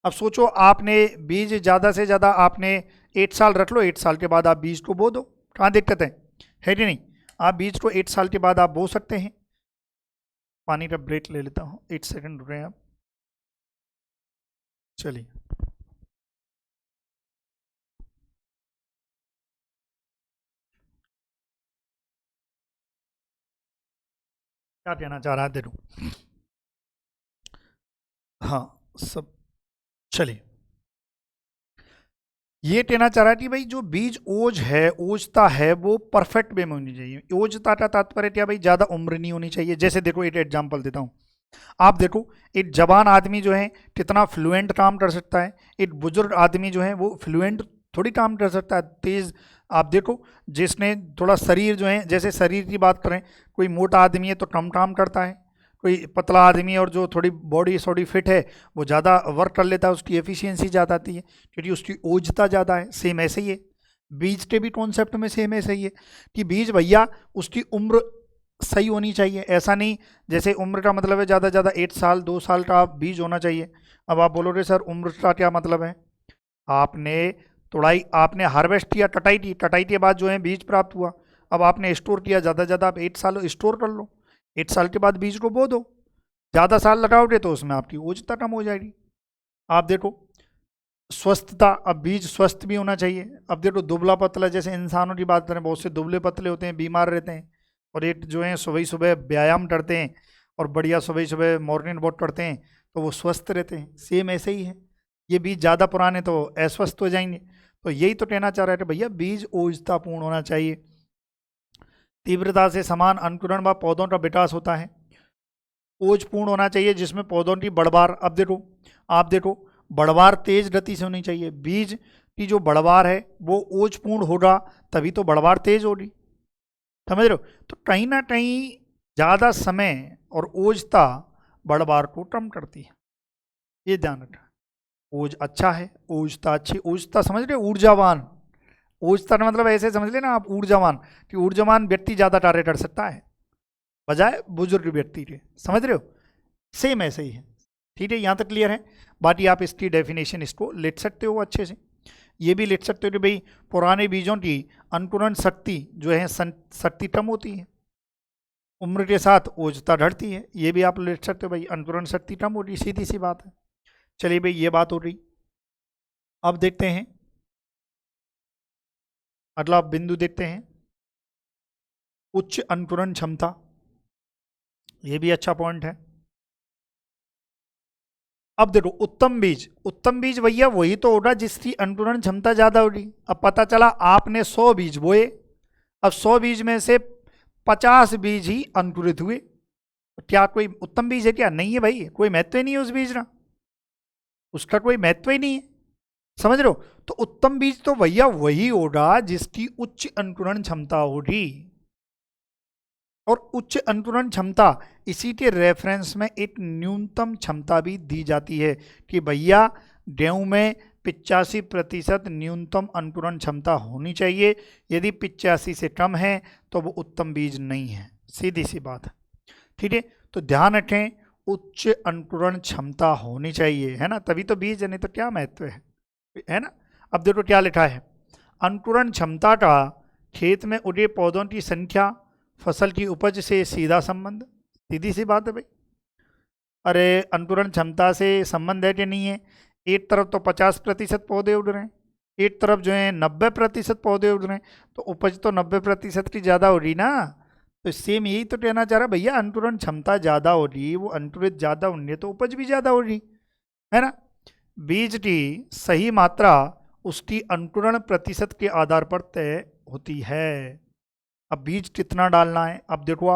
अब सोचो आपने बीज ज़्यादा से ज़्यादा आपने 8 साल रख लो, 8 साल के बाद आप बीज को बो दो, कहाँ दिक्कत है कि नहीं। आप बीज को 8 साल के बाद आप बो सकते हैं। पानी का ब्रेक ले लेता हूँ, 8 सेकंड रुक रहे हैं आप। चलिए क्या कहना चाह रहा है देखो। हाँ सब, चलिए ये कहना चाह रहा है कि भाई जो बीज ओज है, ओजता है, वो परफेक्ट वे में होनी चाहिए। ओजता का तात्पर्य क्या भाई, ज़्यादा उम्र नहीं होनी चाहिए। जैसे देखो एक एग्जांपल देता हूँ, आप देखो एक जवान आदमी जो है कितना फ्लुएंट काम कर सकता है, एक बुजुर्ग आदमी जो है वो फ्लुएंट थोड़ी काम कर सकता है, तेज। आप देखो जिसने थोड़ा शरीर जो है, जैसे शरीर की बात करें, कोई मोटा आदमी है तो कम काम करता है, कोई पतला आदमी और जो थोड़ी बॉडी सॉडी फिट है वो ज़्यादा वर्क कर लेता है, उसकी एफिशिएंसी ज़्यादा आती है क्योंकि उसकी ओजता ज़्यादा है। सेम ऐसे ही है बीज के भी कॉन्सेप्ट में, सेम ऐसे ही है कि बीज भैया उसकी उम्र सही होनी चाहिए। ऐसा नहीं जैसे उम्र का मतलब है ज़्यादा ज़्यादा 8 साल 2 साल का बीज होना चाहिए। अब आप बोलोगे सर उम्र का क्या मतलब है, आपने तोड़ाई, आपने हार्वेस्ट किया, कटाई की, कटाई के बाद जो है बीज प्राप्त हुआ, अब आपने स्टोर किया, ज़्यादा ज़्यादा आप 8 साल स्टोर कर लो, 8 साल के बाद बीज को बो दो। ज़्यादा साल लगाओगे तो उसमें आपकी ओजता कम हो जाएगी। आप देखो स्वस्थता, अब बीज स्वस्थ भी होना चाहिए। अब देखो दुबला पतला, जैसे इंसानों की बात करें, बहुत से दुबले पतले होते हैं, बीमार रहते हैं, और एक जो है सुबह सुबह व्यायाम करते हैं और बढ़िया सुबह सुबह मॉर्निंग वॉक करते हैं तो वो स्वस्थ रहते हैं। सेम ऐसे ही है, ये बीज ज़्यादा पुराने तो अस्वस्थ हो जाएंगे। तो यही तो कहना चाह रहा है कि भैया बीज ओजतापूर्ण होना चाहिए, तीव्रता से समान अंकुरण व पौधों का विकास होता है, ओजपूर्ण होना चाहिए जिसमें पौधों की बढ़वार, अब देखो आप देखो बढ़वार तेज गति से होनी चाहिए। बीज की जो बढ़वार है वो ओजपूर्ण होगा तभी तो बढ़वार तेज होगी, समझ रहे हो। तो कहीं ना कहीं ज़्यादा समय और ओजता बढ़वार को कम करती है, ये ध्यान रखना। ओज अच्छा है, ओजता अच्छी, ओजता समझ रहे, ऊर्जावान। ओजता का मतलब ऐसे समझ लेना आप ऊर्जावान, कि ऊर्जावान व्यक्ति ज़्यादा कार्य कर सकता है बजाय बुजुर्ग व्यक्ति के, समझ रहे हो। सेम ऐसे ही है, ठीक है, यहाँ तक क्लियर है। बाकी आप इसकी डेफिनेशन इसको लिख सकते हो अच्छे से, ये भी लिख सकते हो कि भाई पुराने बीजों की अंकुरण शक्ति जो है शक्ति कम होती है, उम्र के साथ ओजता घटती है, ये भी आप लिख सकते हो भाई अंकुरण शक्ति कम होती, सीधी सी बात है। चलिए भाई ये बात हो रही। अब देखते हैं अगला बिंदु, देखते हैं उच्च अंकुरण क्षमता, ये भी अच्छा पॉइंट है। अब देखो उत्तम बीज भैया वही तो होगा जिसकी अंकुरण क्षमता ज्यादा होगी। अब पता चला आपने 100 बीज बोए, अब 100 बीज में से 50 बीज ही अंकुरित हुए, क्या कोई उत्तम बीज है क्या? नहीं है भाई, कोई महत्व ही नहीं है उस बीज का, उसका कोई महत्व ही नहीं है, समझ रहे हो? तो उत्तम बीज तो भैया वही होगा जिसकी उच्च अंकुरण क्षमता होगी, और उच्च अंकुरण क्षमता इसी के रेफरेंस में एक न्यूनतम क्षमता भी दी जाती है कि भैया गेहूं में 85% न्यूनतम अंकुरण क्षमता होनी चाहिए, यदि 85 से कम है तो वो उत्तम बीज नहीं है, सीधी सी बात है, ठीक है? तो ध्यान रखें, उच्च अंकुरण क्षमता होनी चाहिए, है ना, तभी तो बीज है, नहीं तो क्या महत्व है ना? अब देखो क्या लिखा है, अंकुरण क्षमता का खेत में उगे पौधों की संख्या फसल की उपज से सीधा संबंध, सीधी सी बात है भाई। अरे अंकुरण क्षमता से संबंध है कि नहीं है? एक तरफ तो 50% पौधे उड़ रहे हैं, एक तरफ जो है 90% पौधे उड़ रहे हैं, तो उपज तो 90% की ज़्यादा हो रही ना। तो सेम यही तो कहना चाह रहा भैया, अंकुरण क्षमता ज़्यादा हो रही, वो अंकुरित ज़्यादा होंगे तो उपज भी ज़्यादा हो रही है ना। बीज की सही मात्रा उसकी अंकुरण प्रतिशत के आधार पर तय होती है। अब बीज कितना डालना है, अब देखो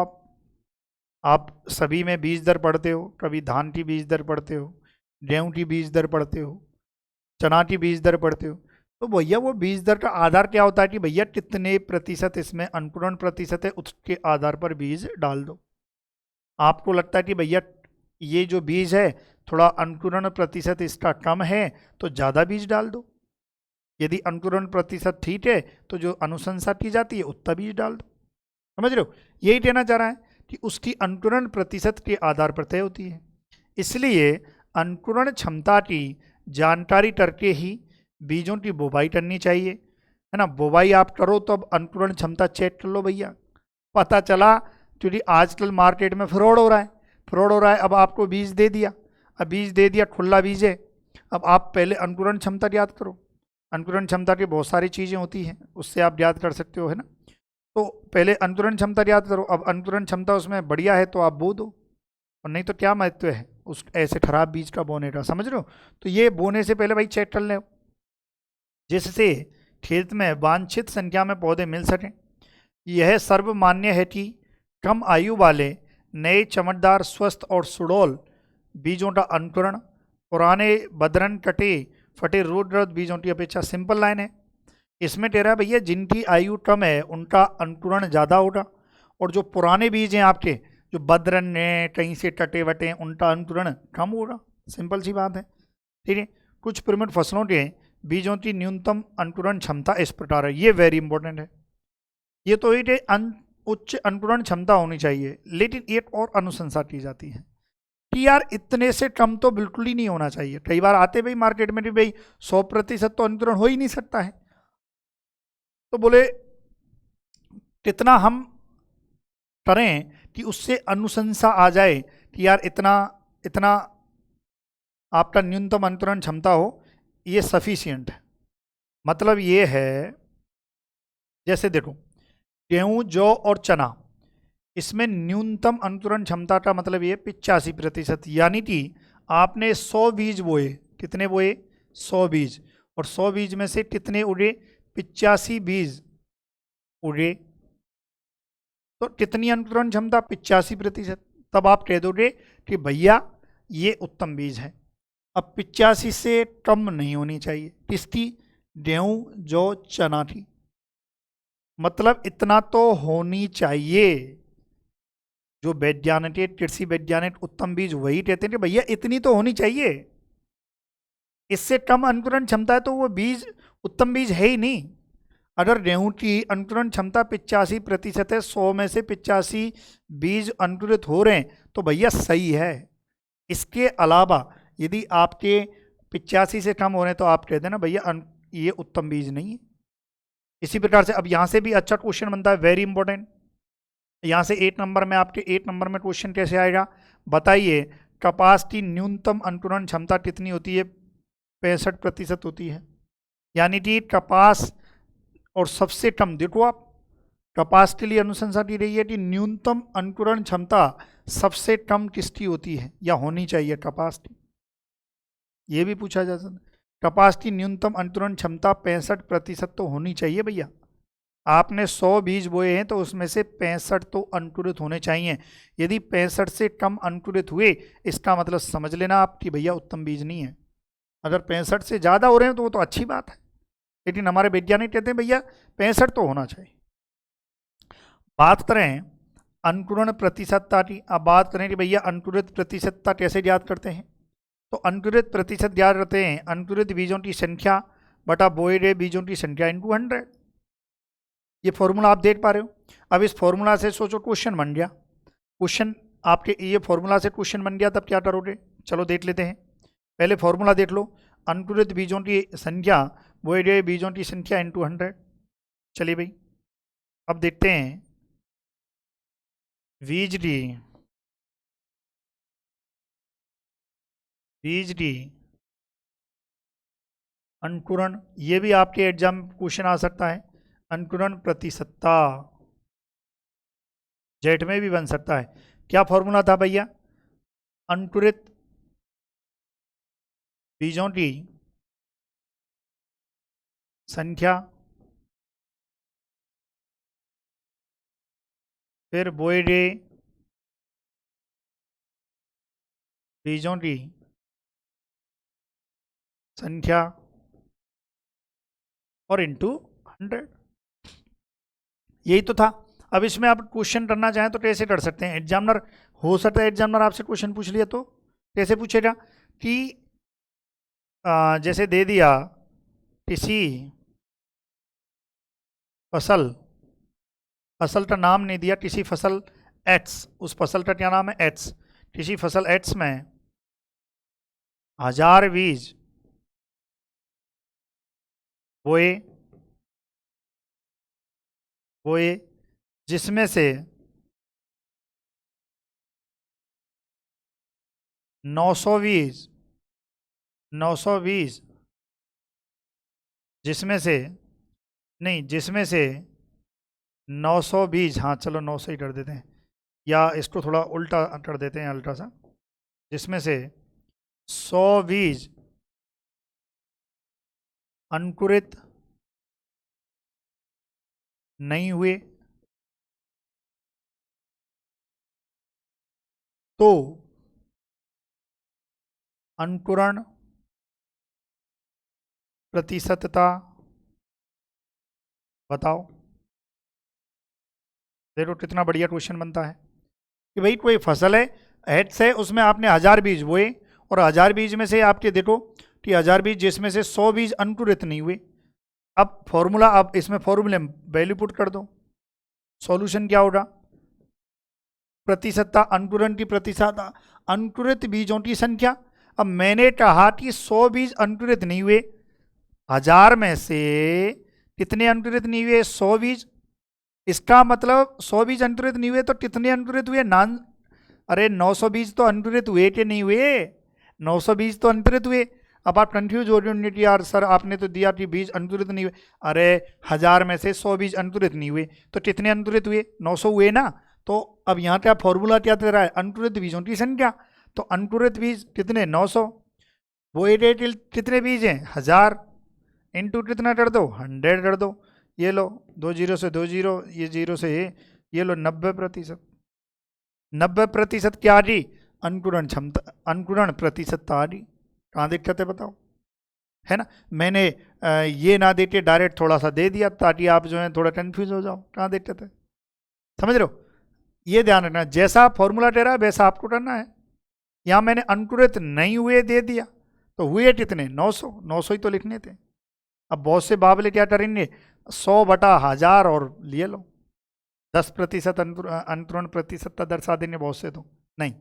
आप सभी में बीज दर पढ़ते हो, कभी धान की बीज दर पढ़ते हो, गेहूं की बीज दर पढ़ते हो, चना की बीज दर पढ़ते हो, तो भैया वो बीज दर का आधार क्या होता है कि भैया कितने प्रतिशत इसमें अंकुरण प्रतिशत है, उसके आधार पर बीज डाल दो। आपको लगता है कि भैया ये जो बीज है थोड़ा अंकुरण प्रतिशत इसका कम है तो ज़्यादा बीज डाल दो, यदि अंकुरण प्रतिशत ठीक है तो जो अनुशंसा की जाती है उतना बीज डाल दो, समझ रहे हो? यही कहना चाह रहा है कि उसकी अंकुरण प्रतिशत के आधार पर तय होती है। इसलिए अंकुरण क्षमता की जानकारी करके ही बीजों की बुवाई करनी चाहिए, है ना। बुवाई आप करो तो अब अंकुरण क्षमता चेक कर लो भैया, पता चला क्योंकि आजकल मार्केट में फ्रॉड हो रहा है, फ्रॉड हो रहा है। अब आपको बीज दे दिया, अब बीज दे दिया, खुला बीज है, अब आप पहले अंकुरण क्षमता याद करो। अंकुरण क्षमता की बहुत सारी चीज़ें होती हैं, उससे आप याद कर सकते हो, है ना। तो पहले अंकुरण क्षमता याद करो, अब अंकुरण क्षमता उसमें बढ़िया है तो आप बो दो, और नहीं तो क्या महत्व है उस ऐसे खराब बीज का बोने का, समझ रहे हो? तो ये बोने से पहले भाई चेक कर ले, जिससे खेत में वांछित संख्या में पौधे मिल सकें। यह सर्वमान्य है कि कम आयु वाले नए चमकदार स्वस्थ और सुडौल बीजों का अंकुरण पुराने बदरन कटे फटे रोगग्रस्त बीजों की अपेक्षा, सिंपल लाइन है इसमें तेरा भैया, जिनकी आयु कम है उनका अंकुरण ज़्यादा होगा, और जो पुराने बीज हैं आपके जो बदरन हैं कहीं से कटे वटे हैं उनका अंकुरण कम होगा, सिंपल सी बात है, ठीक है। कुछ प्रमुख फसलों के बीजों की न्यूनतम अंकुरण क्षमता इस प्रकार है, ये वेरी इंपॉर्टेंट है। ये तो एक उच्च अंकुरण क्षमता होनी चाहिए, लेकिन एक और अनुशंसा की जाती है कि यार इतने से कम तो बिल्कुल ही नहीं होना चाहिए। कई बार आते भाई मार्केट में भी भाई 100% तो अंकुरण हो ही नहीं सकता है, तो बोले कितना हम करें कि उससे अनुशंसा आ जाए कि यार इतना इतना आपका न्यूनतम अंकुरण क्षमता हो, ये सफिशियंट है। मतलब ये है, जैसे देखो गेहूं जौ और चना, इसमें न्यूनतम अंकुरण क्षमता का मतलब ये 85%, यानी कि आपने 100 बीज बोए, कितने बोए? 100 बीज, और 100 बीज में से कितने उड़े? 85 बीज उड़े, तो कितनी अंकुरण क्षमता? 85%। तब आप कह दोगे कि भैया ये उत्तम बीज है। अब 85 से कम नहीं होनी चाहिए, किसकी? गेहूं जौ चना की, मतलब इतना तो होनी चाहिए। जो वैज्ञानिक कृषि वैज्ञानिक उत्तम बीज वही कहते हैं कि भैया इतनी तो होनी चाहिए, इससे कम अंकुरण क्षमता है तो वो बीज उत्तम बीज है ही नहीं। अगर गेहूं की अंकुरण क्षमता 85% है, 100 में से 85 बीज अंकुरित हो रहे हैं तो भैया सही है। इसके अलावा यदि आपके 85 से कम हो रहे हैं तो आप कह देना भैया ये उत्तम बीज नहीं है। इसी प्रकार से अब यहाँ से भी अच्छा क्वेश्चन बनता है, वेरी इंपॉर्टेंट। यहाँ से 8 नंबर में आपके 8 नंबर में क्वेश्चन कैसे आएगा बताइए। कपास की न्यूनतम अंकुरण क्षमता कितनी होती है? 65% होती है, यानी कि कपास, और सबसे कम देखो आप, कपास के लिए अनुशंसा की रही है कि न्यूनतम अंकुरण क्षमता सबसे कम किसकी होती है या होनी चाहिए? कपास की। ये भी पूछा जा सकता है, कपास की न्यूनतम अंकुरण क्षमता 65% तो होनी चाहिए भैया, आपने 100 बीज बोए हैं तो उसमें से 65 तो अंकुरित होने चाहिए। यदि 65 से कम अंकुरित हुए, इसका मतलब समझ लेना आप कि भैया उत्तम बीज नहीं है। अगर 65 से ज़्यादा हो रहे हैं तो वो तो अच्छी बात है, लेकिन हमारे वैज्ञानिक कहते हैं भैया 65 तो होना चाहिए। बात करें अंकुरण प्रतिशतता की, अब बात करें कि भैया अंकुरित प्रतिशतता कैसे ज्ञात करते हैं। तो अंकुरित प्रतिशत ज्ञात करते हैं अंकुरित बीजों की संख्या बटा बोए गए बीजों की संख्या इंटू 100। ये फॉर्मूला आप देख पा रहे हो। अब इस फॉर्मूला से सोचो क्वेश्चन बन गया, क्वेश्चन आपके ये फॉर्मूला से क्वेश्चन बन गया, तब क्या करोगे, चलो देख लेते हैं। पहले फॉर्मूला देख लो, अंकुरित बीजों की संख्या बोए गए बीजों की संख्या इंटू 100। चलिए भाई अब देखते हैं बीज डी अंकुरण, ये भी आपके एग्जाम क्वेश्चन आ सकता है। अंकुरण प्रतिशतता जेट में भी बन सकता है। क्या फॉर्मूला था भैया, अंकुरित बीजों की संख्या फिर बोए गए बीजों की संख्या और इंटू 100, यही तो था। अब इसमें आप क्वेश्चन करना चाहें तो कैसे कर सकते हैं, एग्जामिनर हो सकता है एग्जामिनर आपसे क्वेश्चन पूछ लिया तो कैसे पूछेगा कि जैसे दे दिया किसी फसल का नाम नहीं दिया, किसी फसल एक्स, उस फसल का क्या नाम है एक्स, किसी फसल एक्स में 1000 बीज बोए जिसमें से 900 बीज जिसमें से 900 बीज, हाँ चलो 900 ही कर देते हैं, या इसको थोड़ा उल्टा कर देते हैं अल्ट्रा सा, जिसमें से 100 बीज अंकुरित नहीं हुए तो अंकुरण प्रतिशतता बताओ। देखो कितना बढ़िया क्वेश्चन बनता है कि भाई कोई फसल है हेड्स है, उसमें आपने 1000 बीज बोए और 1000 बीज में से आपके देखो कि 1000 बीज जिसमें से 100 बीज अंकुरित नहीं हुए। अब फॉर्मूला, अब इसमें फॉर्मूले में वैल्यू पुट कर दो, सॉल्यूशन क्या होगा, प्रतिशतता अंकुरण की प्रतिशतता अंकुरित बीजों की संख्या। अब मैंने कहा कि 100 बीज अंकुरित नहीं हुए, 1000 में से कितने अंकुरित नहीं हुए, 100 बीज, इसका मतलब 100 बीज अंकुरित नहीं हुए तो कितने अंकुरित हुए, अरे 900 बीज तो अंकुरित हुए कि नहीं हुए, 900 बीज तो अंकुरित हुए। अब आप कंफ्यूज हो रहे होंगे कि यार सर आपने तो दिया कि बीज अंकुरित नहीं हुए, अरे 1000 में से 100 बीज अंकुरित नहीं हुए तो कितने अंकुरित हुए, 900 हुए ना। तो अब यहाँ क्या फॉर्मूला क्या दे रहा है, अंकुरित बीजों की संख्या, तो अंकुरित बीज कितने 900, वो कितने बीज हैं 1000, इंटू कितना कर दो 100 कर दो, ये लो 2 जीरो से 2 जीरो, ये जीरो से ये लो 90%। 90% क्या आ रही, अंकुरण क्षमता, अंकुरण प्रतिशतता आ रही। कहाँ दिक्कत है बताओ, है ना। मैंने ये ना दे के डायरेक्ट थोड़ा सा दे दिया ताकि आप जो है थोड़ा कंफ्यूज हो जाओ, कहाँ दिक्कत है, समझ रहे हो। ये ध्यान रखना, जैसा फॉर्मूला दे रहा है वैसा आपको करना है। यहाँ मैंने अंकुरित नहीं हुए दे दिया, तो हुए कितने 900, 900 ही तो लिखने थे। अब बहुत से बाबले क्या करेंगे 100/1000 और लिए लो 10% अंकुरण प्रतिशतता दर्शा देंगे बहुत से, तो नहीं,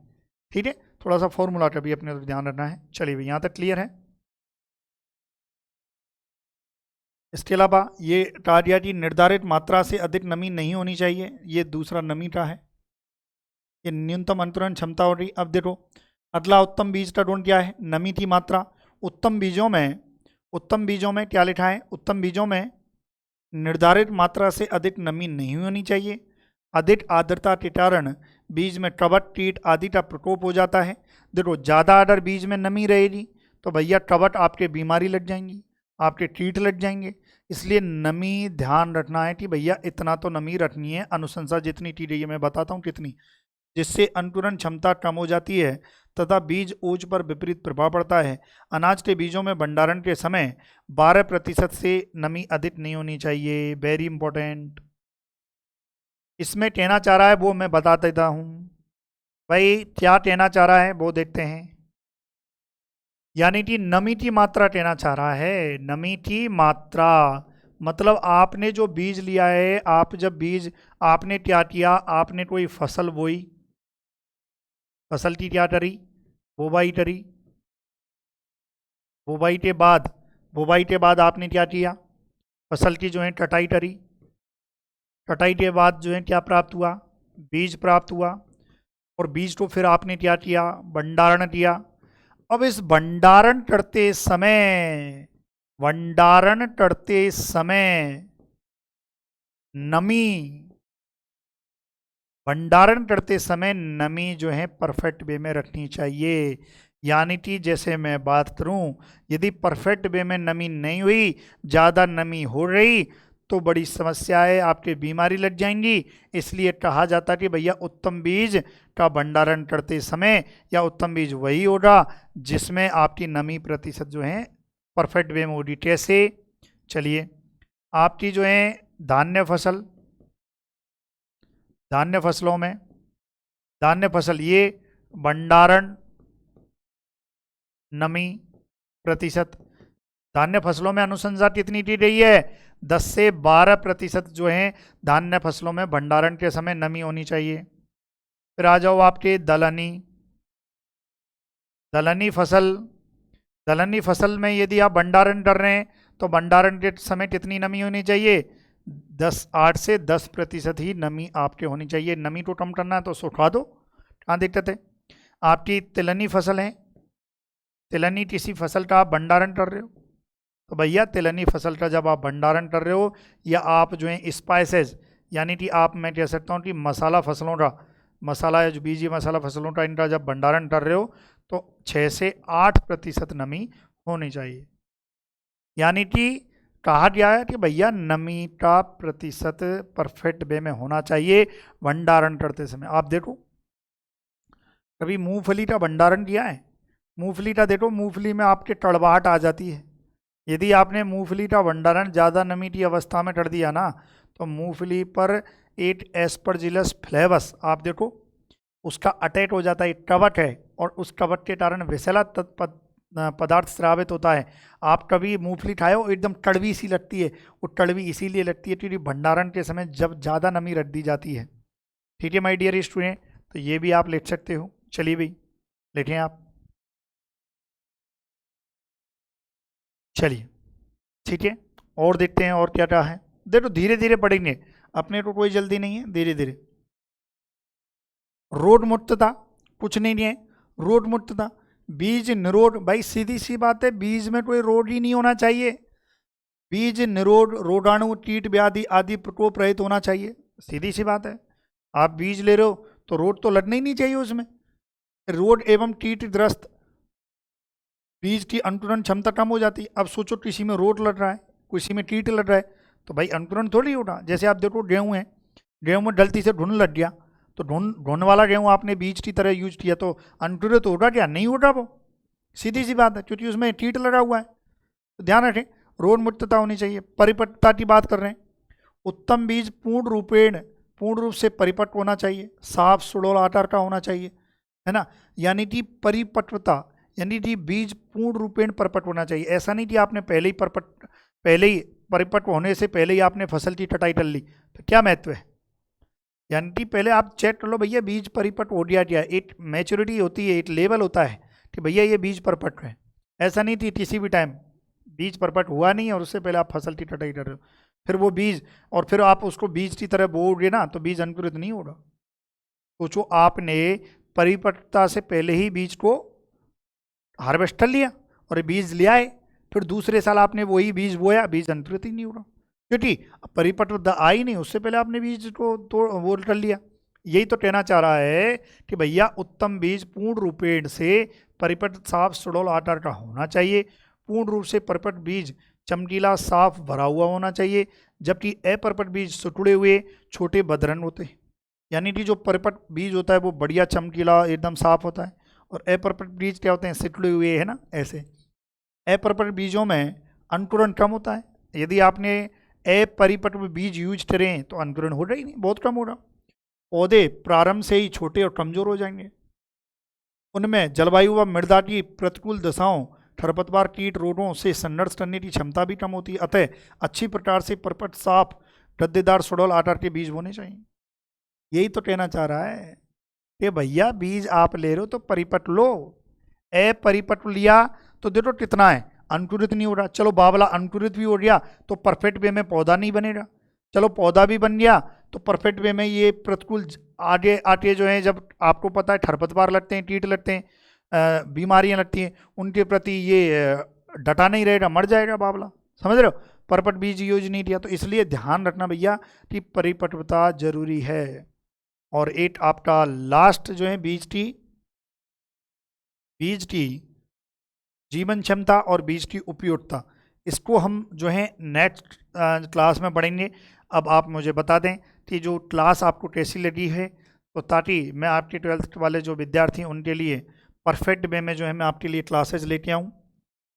ठीक है। थोड़ा सा फॉर्मूला का भी अपने ध्यान रखना है। चलिए भाई यहाँ तक क्लियर है। इसके अलावा ये कार्य की निर्धारित मात्रा से अधिक नमी नहीं होनी चाहिए, ये दूसरा नमी का है। ये न्यूनतम अंकुरण क्षमता हो रही। अब देखो अगला उत्तम बीज का गुण क्या है, नमी की मात्रा। उत्तम बीजों में क्या लिखा है, उत्तम बीजों में निर्धारित मात्रा से अधिक नमी नहीं होनी चाहिए। अधिक आर्द्रता के कारण बीज में कवक कीट आदि का प्रकोप हो जाता है। देखो ज़्यादा अगर बीज में नमी रहेगी तो भैया कवक आपके बीमारी लग जाएंगी, आपके टीट लग जाएंगे। इसलिए नमी ध्यान रखना है कि भैया इतना तो नमी रखनी है, अनुशंसा जितनी की रही है मैं बताता हूँ कितनी, जिससे अंकुरण क्षमता कम हो जाती है तथा बीज ओज पर विपरीत प्रभाव पड़ता है। अनाज के बीजों में भंडारण के समय 12% से नमी अधिक नहीं होनी चाहिए, वेरी इंपॉर्टेंट। इसमें कहना चाह रहा है वो मैं बता देता हूँ भाई, क्या कहना चाह रहा है वो देखते हैं। यानी कि नमी की मात्रा कहना चाह रहा है, नमी की मात्रा मतलब आपने जो बीज लिया है, आप जब बीज आपने क्या किया, आपने कोई फसल बोई, फसल की क्या करी, बुवाई करी, बुवाई के बाद आपने क्या किया, फसल की जो है कटाई करी, कटाई के बाद जो है क्या प्राप्त हुआ, बीज प्राप्त हुआ, और बीज को फिर आपने क्या किया, भंडारण किया। अब इस भंडारण करते समय नमी जो है परफेक्ट वे में रखनी चाहिए। यानी कि जैसे मैं बात करूं, यदि परफेक्ट वे में नमी नहीं हुई, ज़्यादा नमी हो रही, तो बड़ी समस्या है, आपके बीमारी लग जाएंगी। इसलिए कहा जाता कि भैया उत्तम बीज का भंडारण करते समय या उत्तम बीज वही होगा जिसमें आपकी नमी प्रतिशत जो है परफेक्ट वे में होगी। कैसे, चलिए, आपकी जो है धान्य फसलों में धान्य फसल ये भंडारण नमी प्रतिशत, धान्य फसलों में अनुशंसा कितनी की गई है, 10 से 12% जो है धान्य फसलों में भंडारण के समय नमी होनी चाहिए। फिर आ जाओ आपके दलहनी फसल में यदि आप भंडारण कर रहे हैं तो भंडारण के समय कितनी नमी होनी चाहिए, 8 से 10% ही नमी आपके होनी चाहिए। नमी को कम करना है तो सुखा दो, कहाँ दिक्कत है। आपकी तिलहनी फसल है, तिलहनी किसी फसल का आप भंडारण कर रहे हो, तो भैया तिलहनी फसल का जब आप भंडारण कर रहे हो, या आप जो है स्पाइसेस, यानी कि आप, मैं कह सकता हूँ कि मसाला फसलों का, मसाला या जो बीजी मसाला फसलों का, इनका जब भंडारण कर रहे हो तो 6 से 8% नमी होनी चाहिए। यानी कि कहा गया है कि भैया नमी का प्रतिशत परफेक्ट वे में होना चाहिए भंडारण करते समय। आप देखो कभी मूंगफली का भंडारण किया है, मूंगफली का देखो, मूंगफली में आपके कड़वाहट आ जाती है। यदि आपने मूंगफली का भंडारण ज़्यादा नमी की अवस्था में कर दिया ना, तो मूंगफली पर एक एस्परजिलस फ्लेवस, आप देखो उसका अटैक हो जाता है, एक कवक है, और उस कवक के कारण विषैला पदार्थ स्रावित होता है। आप कभी मूंगफली खाए हो, एकदम कड़वी सी लगती है, वो कड़वी इसीलिए लगती है क्योंकि भंडारण के समय जब ज़्यादा नमी रख दी जाती है। ठीक है माय डियर स्टूडेंट, तो ये भी आप लिख सकते हो। चलिए भाई लिखें आप, चलिए ठीक है, और देखते हैं और क्या क्या है। देखो धीरे धीरे पढ़ेंगे, अपने को कोई जल्दी नहीं है, धीरे धीरे। रोग मुक्तता, कुछ नहीं है, रोग मुक्तता, बीज निरोध, भाई सीधी सी बात है, बीज में कोई रोग ही नहीं होना चाहिए। बीज निरोध, रोगाणु कीट व्याधि आदि प्रकोप रहित होना चाहिए, सीधी सी बात है। आप बीज ले रहे हो तो रोग तो लगना ही नहीं चाहिए उसमें। रोग एवं कीटग्रस्त बीज की अंकुरण क्षमता कम हो जाती है। अब सोचो किसी में रोग लग रहा है, किसी में कीट लग रहा है, तो भाई अंकुरण थोड़ी होगा। जैसे आप देखो गेहूं है, गेहूं में गलती से ढूंढ लग गया, तो ढूंढ वाला गेहूं आपने बीज की तरह यूज किया, तो अंकुरित होगा क्या, नहीं होगा वो, सीधी सी बात है, क्योंकि उसमें कीट लगा हुआ है। तो ध्यान रखें, रोग मुक्तता होनी चाहिए। परिपक्वता की बात कर रहे हैं, उत्तम बीज पूर्ण रूप से परिपक्व होना चाहिए, साफ सुडौल आकार का होना चाहिए, है ना। यानी कि परिपक्वता, यानी कि बीज पूर्ण रूपेण परिपक्व होना चाहिए। ऐसा नहीं कि आपने पहले ही परिपक्व होने से पहले ही आपने फसल की कटाई कर ली, तो क्या महत्व है। यानी कि पहले आप चेक कर लो भैया बीज परिपक्व हो गया क्या, एक मैच्योरिटी होती है, एक लेवल होता है कि भैया ये बीज परिपक्व है। ऐसा नहीं थी किसी भी टाइम बीज परिपक्व हुआ नहीं और उससे पहले आप फसल की कटाई कर रहे हो, फिर वो बीज, और फिर आप उसको बीज की तरह बोओगे ना, तो बीज अंकुरित नहीं होगा। सोचो आपने परिपक्वता से पहले ही बीज को हार्वेस्ट कर लिया और बीज ले आए, फिर दूसरे साल आपने वही बीज बोया, बीज अंकुरित ही नहीं होगा, क्योंकि परिपक्वता आई नहीं, उससे पहले आपने बीज को वो कर लिया। यही तो कहना चाह रहा है कि भैया उत्तम बीज पूर्ण रूपेण से परिपक्व साफ सुडौल आकार का होना चाहिए। पूर्ण रूप से परिपक्व बीज चमकीला, साफ, भरा हुआ होना चाहिए। जबकि अपरपट बीज सुटुड़े हुए, छोटे, बदरन होते हैं। यानी कि जो परपट बीज होता है वो बढ़िया चमकीला एकदम साफ होता है, और अपरपट बीज क्या होते हैं, सिटुड़े हुए, है ना, ऐसे। अपरपट बीजों में अंकुरण कम होता है। यदि आपने अपरिपक्व बीज यूज करें तो अंकुरण हो रहा ही नहीं, बहुत कम हो रहा। पौधे प्रारंभ से ही छोटे और कमजोर हो जाएंगे। उनमें जलवायु व मृदा की प्रतिकूल दशाओं, खरपतवार, कीट, रोगों से संघर्ष करने की क्षमता भी कम होती है। अतः अच्छी प्रकार से परपट, साफ, गद्देदार, सुडौल आकार के बीज बोने चाहिए। यही तो कहना चाह रहा है कि भैया बीज आप ले रहे हो तो परिपक्व लो। अपरिपक्व लिया तो देखो कितना है, अंकुरित नहीं हो रहा। चलो बावला अंकुरित भी हो गया तो परफेक्ट वे में पौधा नहीं बनेगा। चलो पौधा भी बन गया तो परफेक्ट वे में ये प्रतिकूल आगे आगे जो है, जब आपको पता है खरपतवार लगते हैं, कीट लगते हैं, बीमारियां लगती हैं, उनके प्रति ये डटा नहीं रहेगा, मर जाएगा बावला। समझ रहे हो, परपट बीज यूज नहीं किया। तो इसलिए ध्यान रखना भैया कि परिपक्वता जरूरी है। और एक आपका लास्ट जो है बीज की जीवन क्षमता और बीज की उपयोगिता, इसको हम जो है नेक्स्ट क्लास में पढ़ेंगे। अब आप मुझे बता दें कि जो क्लास आपको कैसी लगी है, तो ताकि मैं आपके 12th वाले जो विद्यार्थी हैं उनके लिए परफेक्ट वे में जो है मैं आपके लिए क्लासेज लेके आऊँ,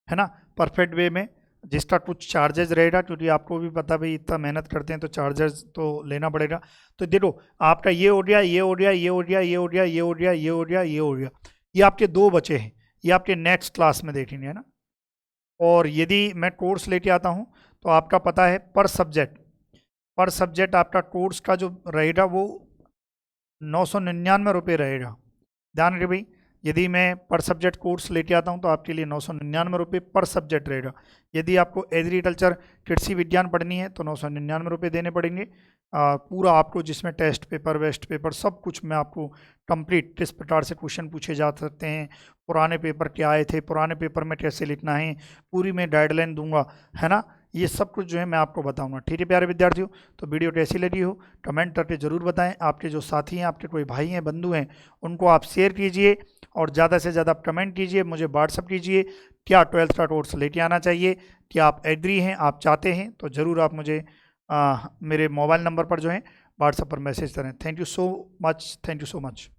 है ना, परफेक्ट वे में, जिसका कुछ चार्जेस रहेगा, क्योंकि आपको भी पता भाई इतना मेहनत करते हैं तो चार्जेस तो लेना पड़ेगा। तो देखो आपका ये हो गया, ये हो गया, ये हो गया, ये हो गया, ये हो गया, ये हो गया, ये हो गया, ये आपके 2 बचे हैं, ये आपके नेक्स्ट क्लास में देखेंगे, है ना। और यदि मैं कोर्स लेके आता हूँ तो आपका पता है पर सब्जेक्ट आपका कोर्स का जो रहेगा वो 999 रुपये रहेगा। ध्यान रखिए भाई, यदि मैं पर सब्जेक्ट कोर्स लेके आता हूँ तो आपके लिए 999 रुपये पर सब्जेक्ट रहेगा। यदि आपको एग्रीकल्चर कृषि विज्ञान पढ़नी है तो 999 रुपये देने पड़ेंगे। पूरा आपको, जिसमें टेस्ट पेपर, वेस्ट पेपर, सब कुछ मैं आपको कंप्लीट, किस प्रकार से क्वेश्चन पूछे जा सकते हैं, पुराने पेपर क्या आए थे, पुराने पेपर में कैसे लिखना है, पूरी मैं गाइडलाइन दूंगा, है ना। ये सब कुछ जो है मैं आपको बताऊंगा। ठीक है प्यारे विद्यार्थियों, तो वीडियो कैसी लगी हो कमेंट करके ज़रूर बताएं। आपके जो साथी हैं, आपके कोई भाई हैं, बंधु हैं, उनको आप शेयर कीजिए और ज़्यादा से ज़्यादा कमेंट कीजिए, मुझे व्हाट्सअप कीजिए क्या 12th का कोर्स लेके आना चाहिए, क्या आप एग्री हैं, आप चाहते हैं, तो ज़रूर आप मुझे मेरे मोबाइल नंबर पर जो है व्हाट्सएप पर मैसेज करें। Thank you so much, thank you so much.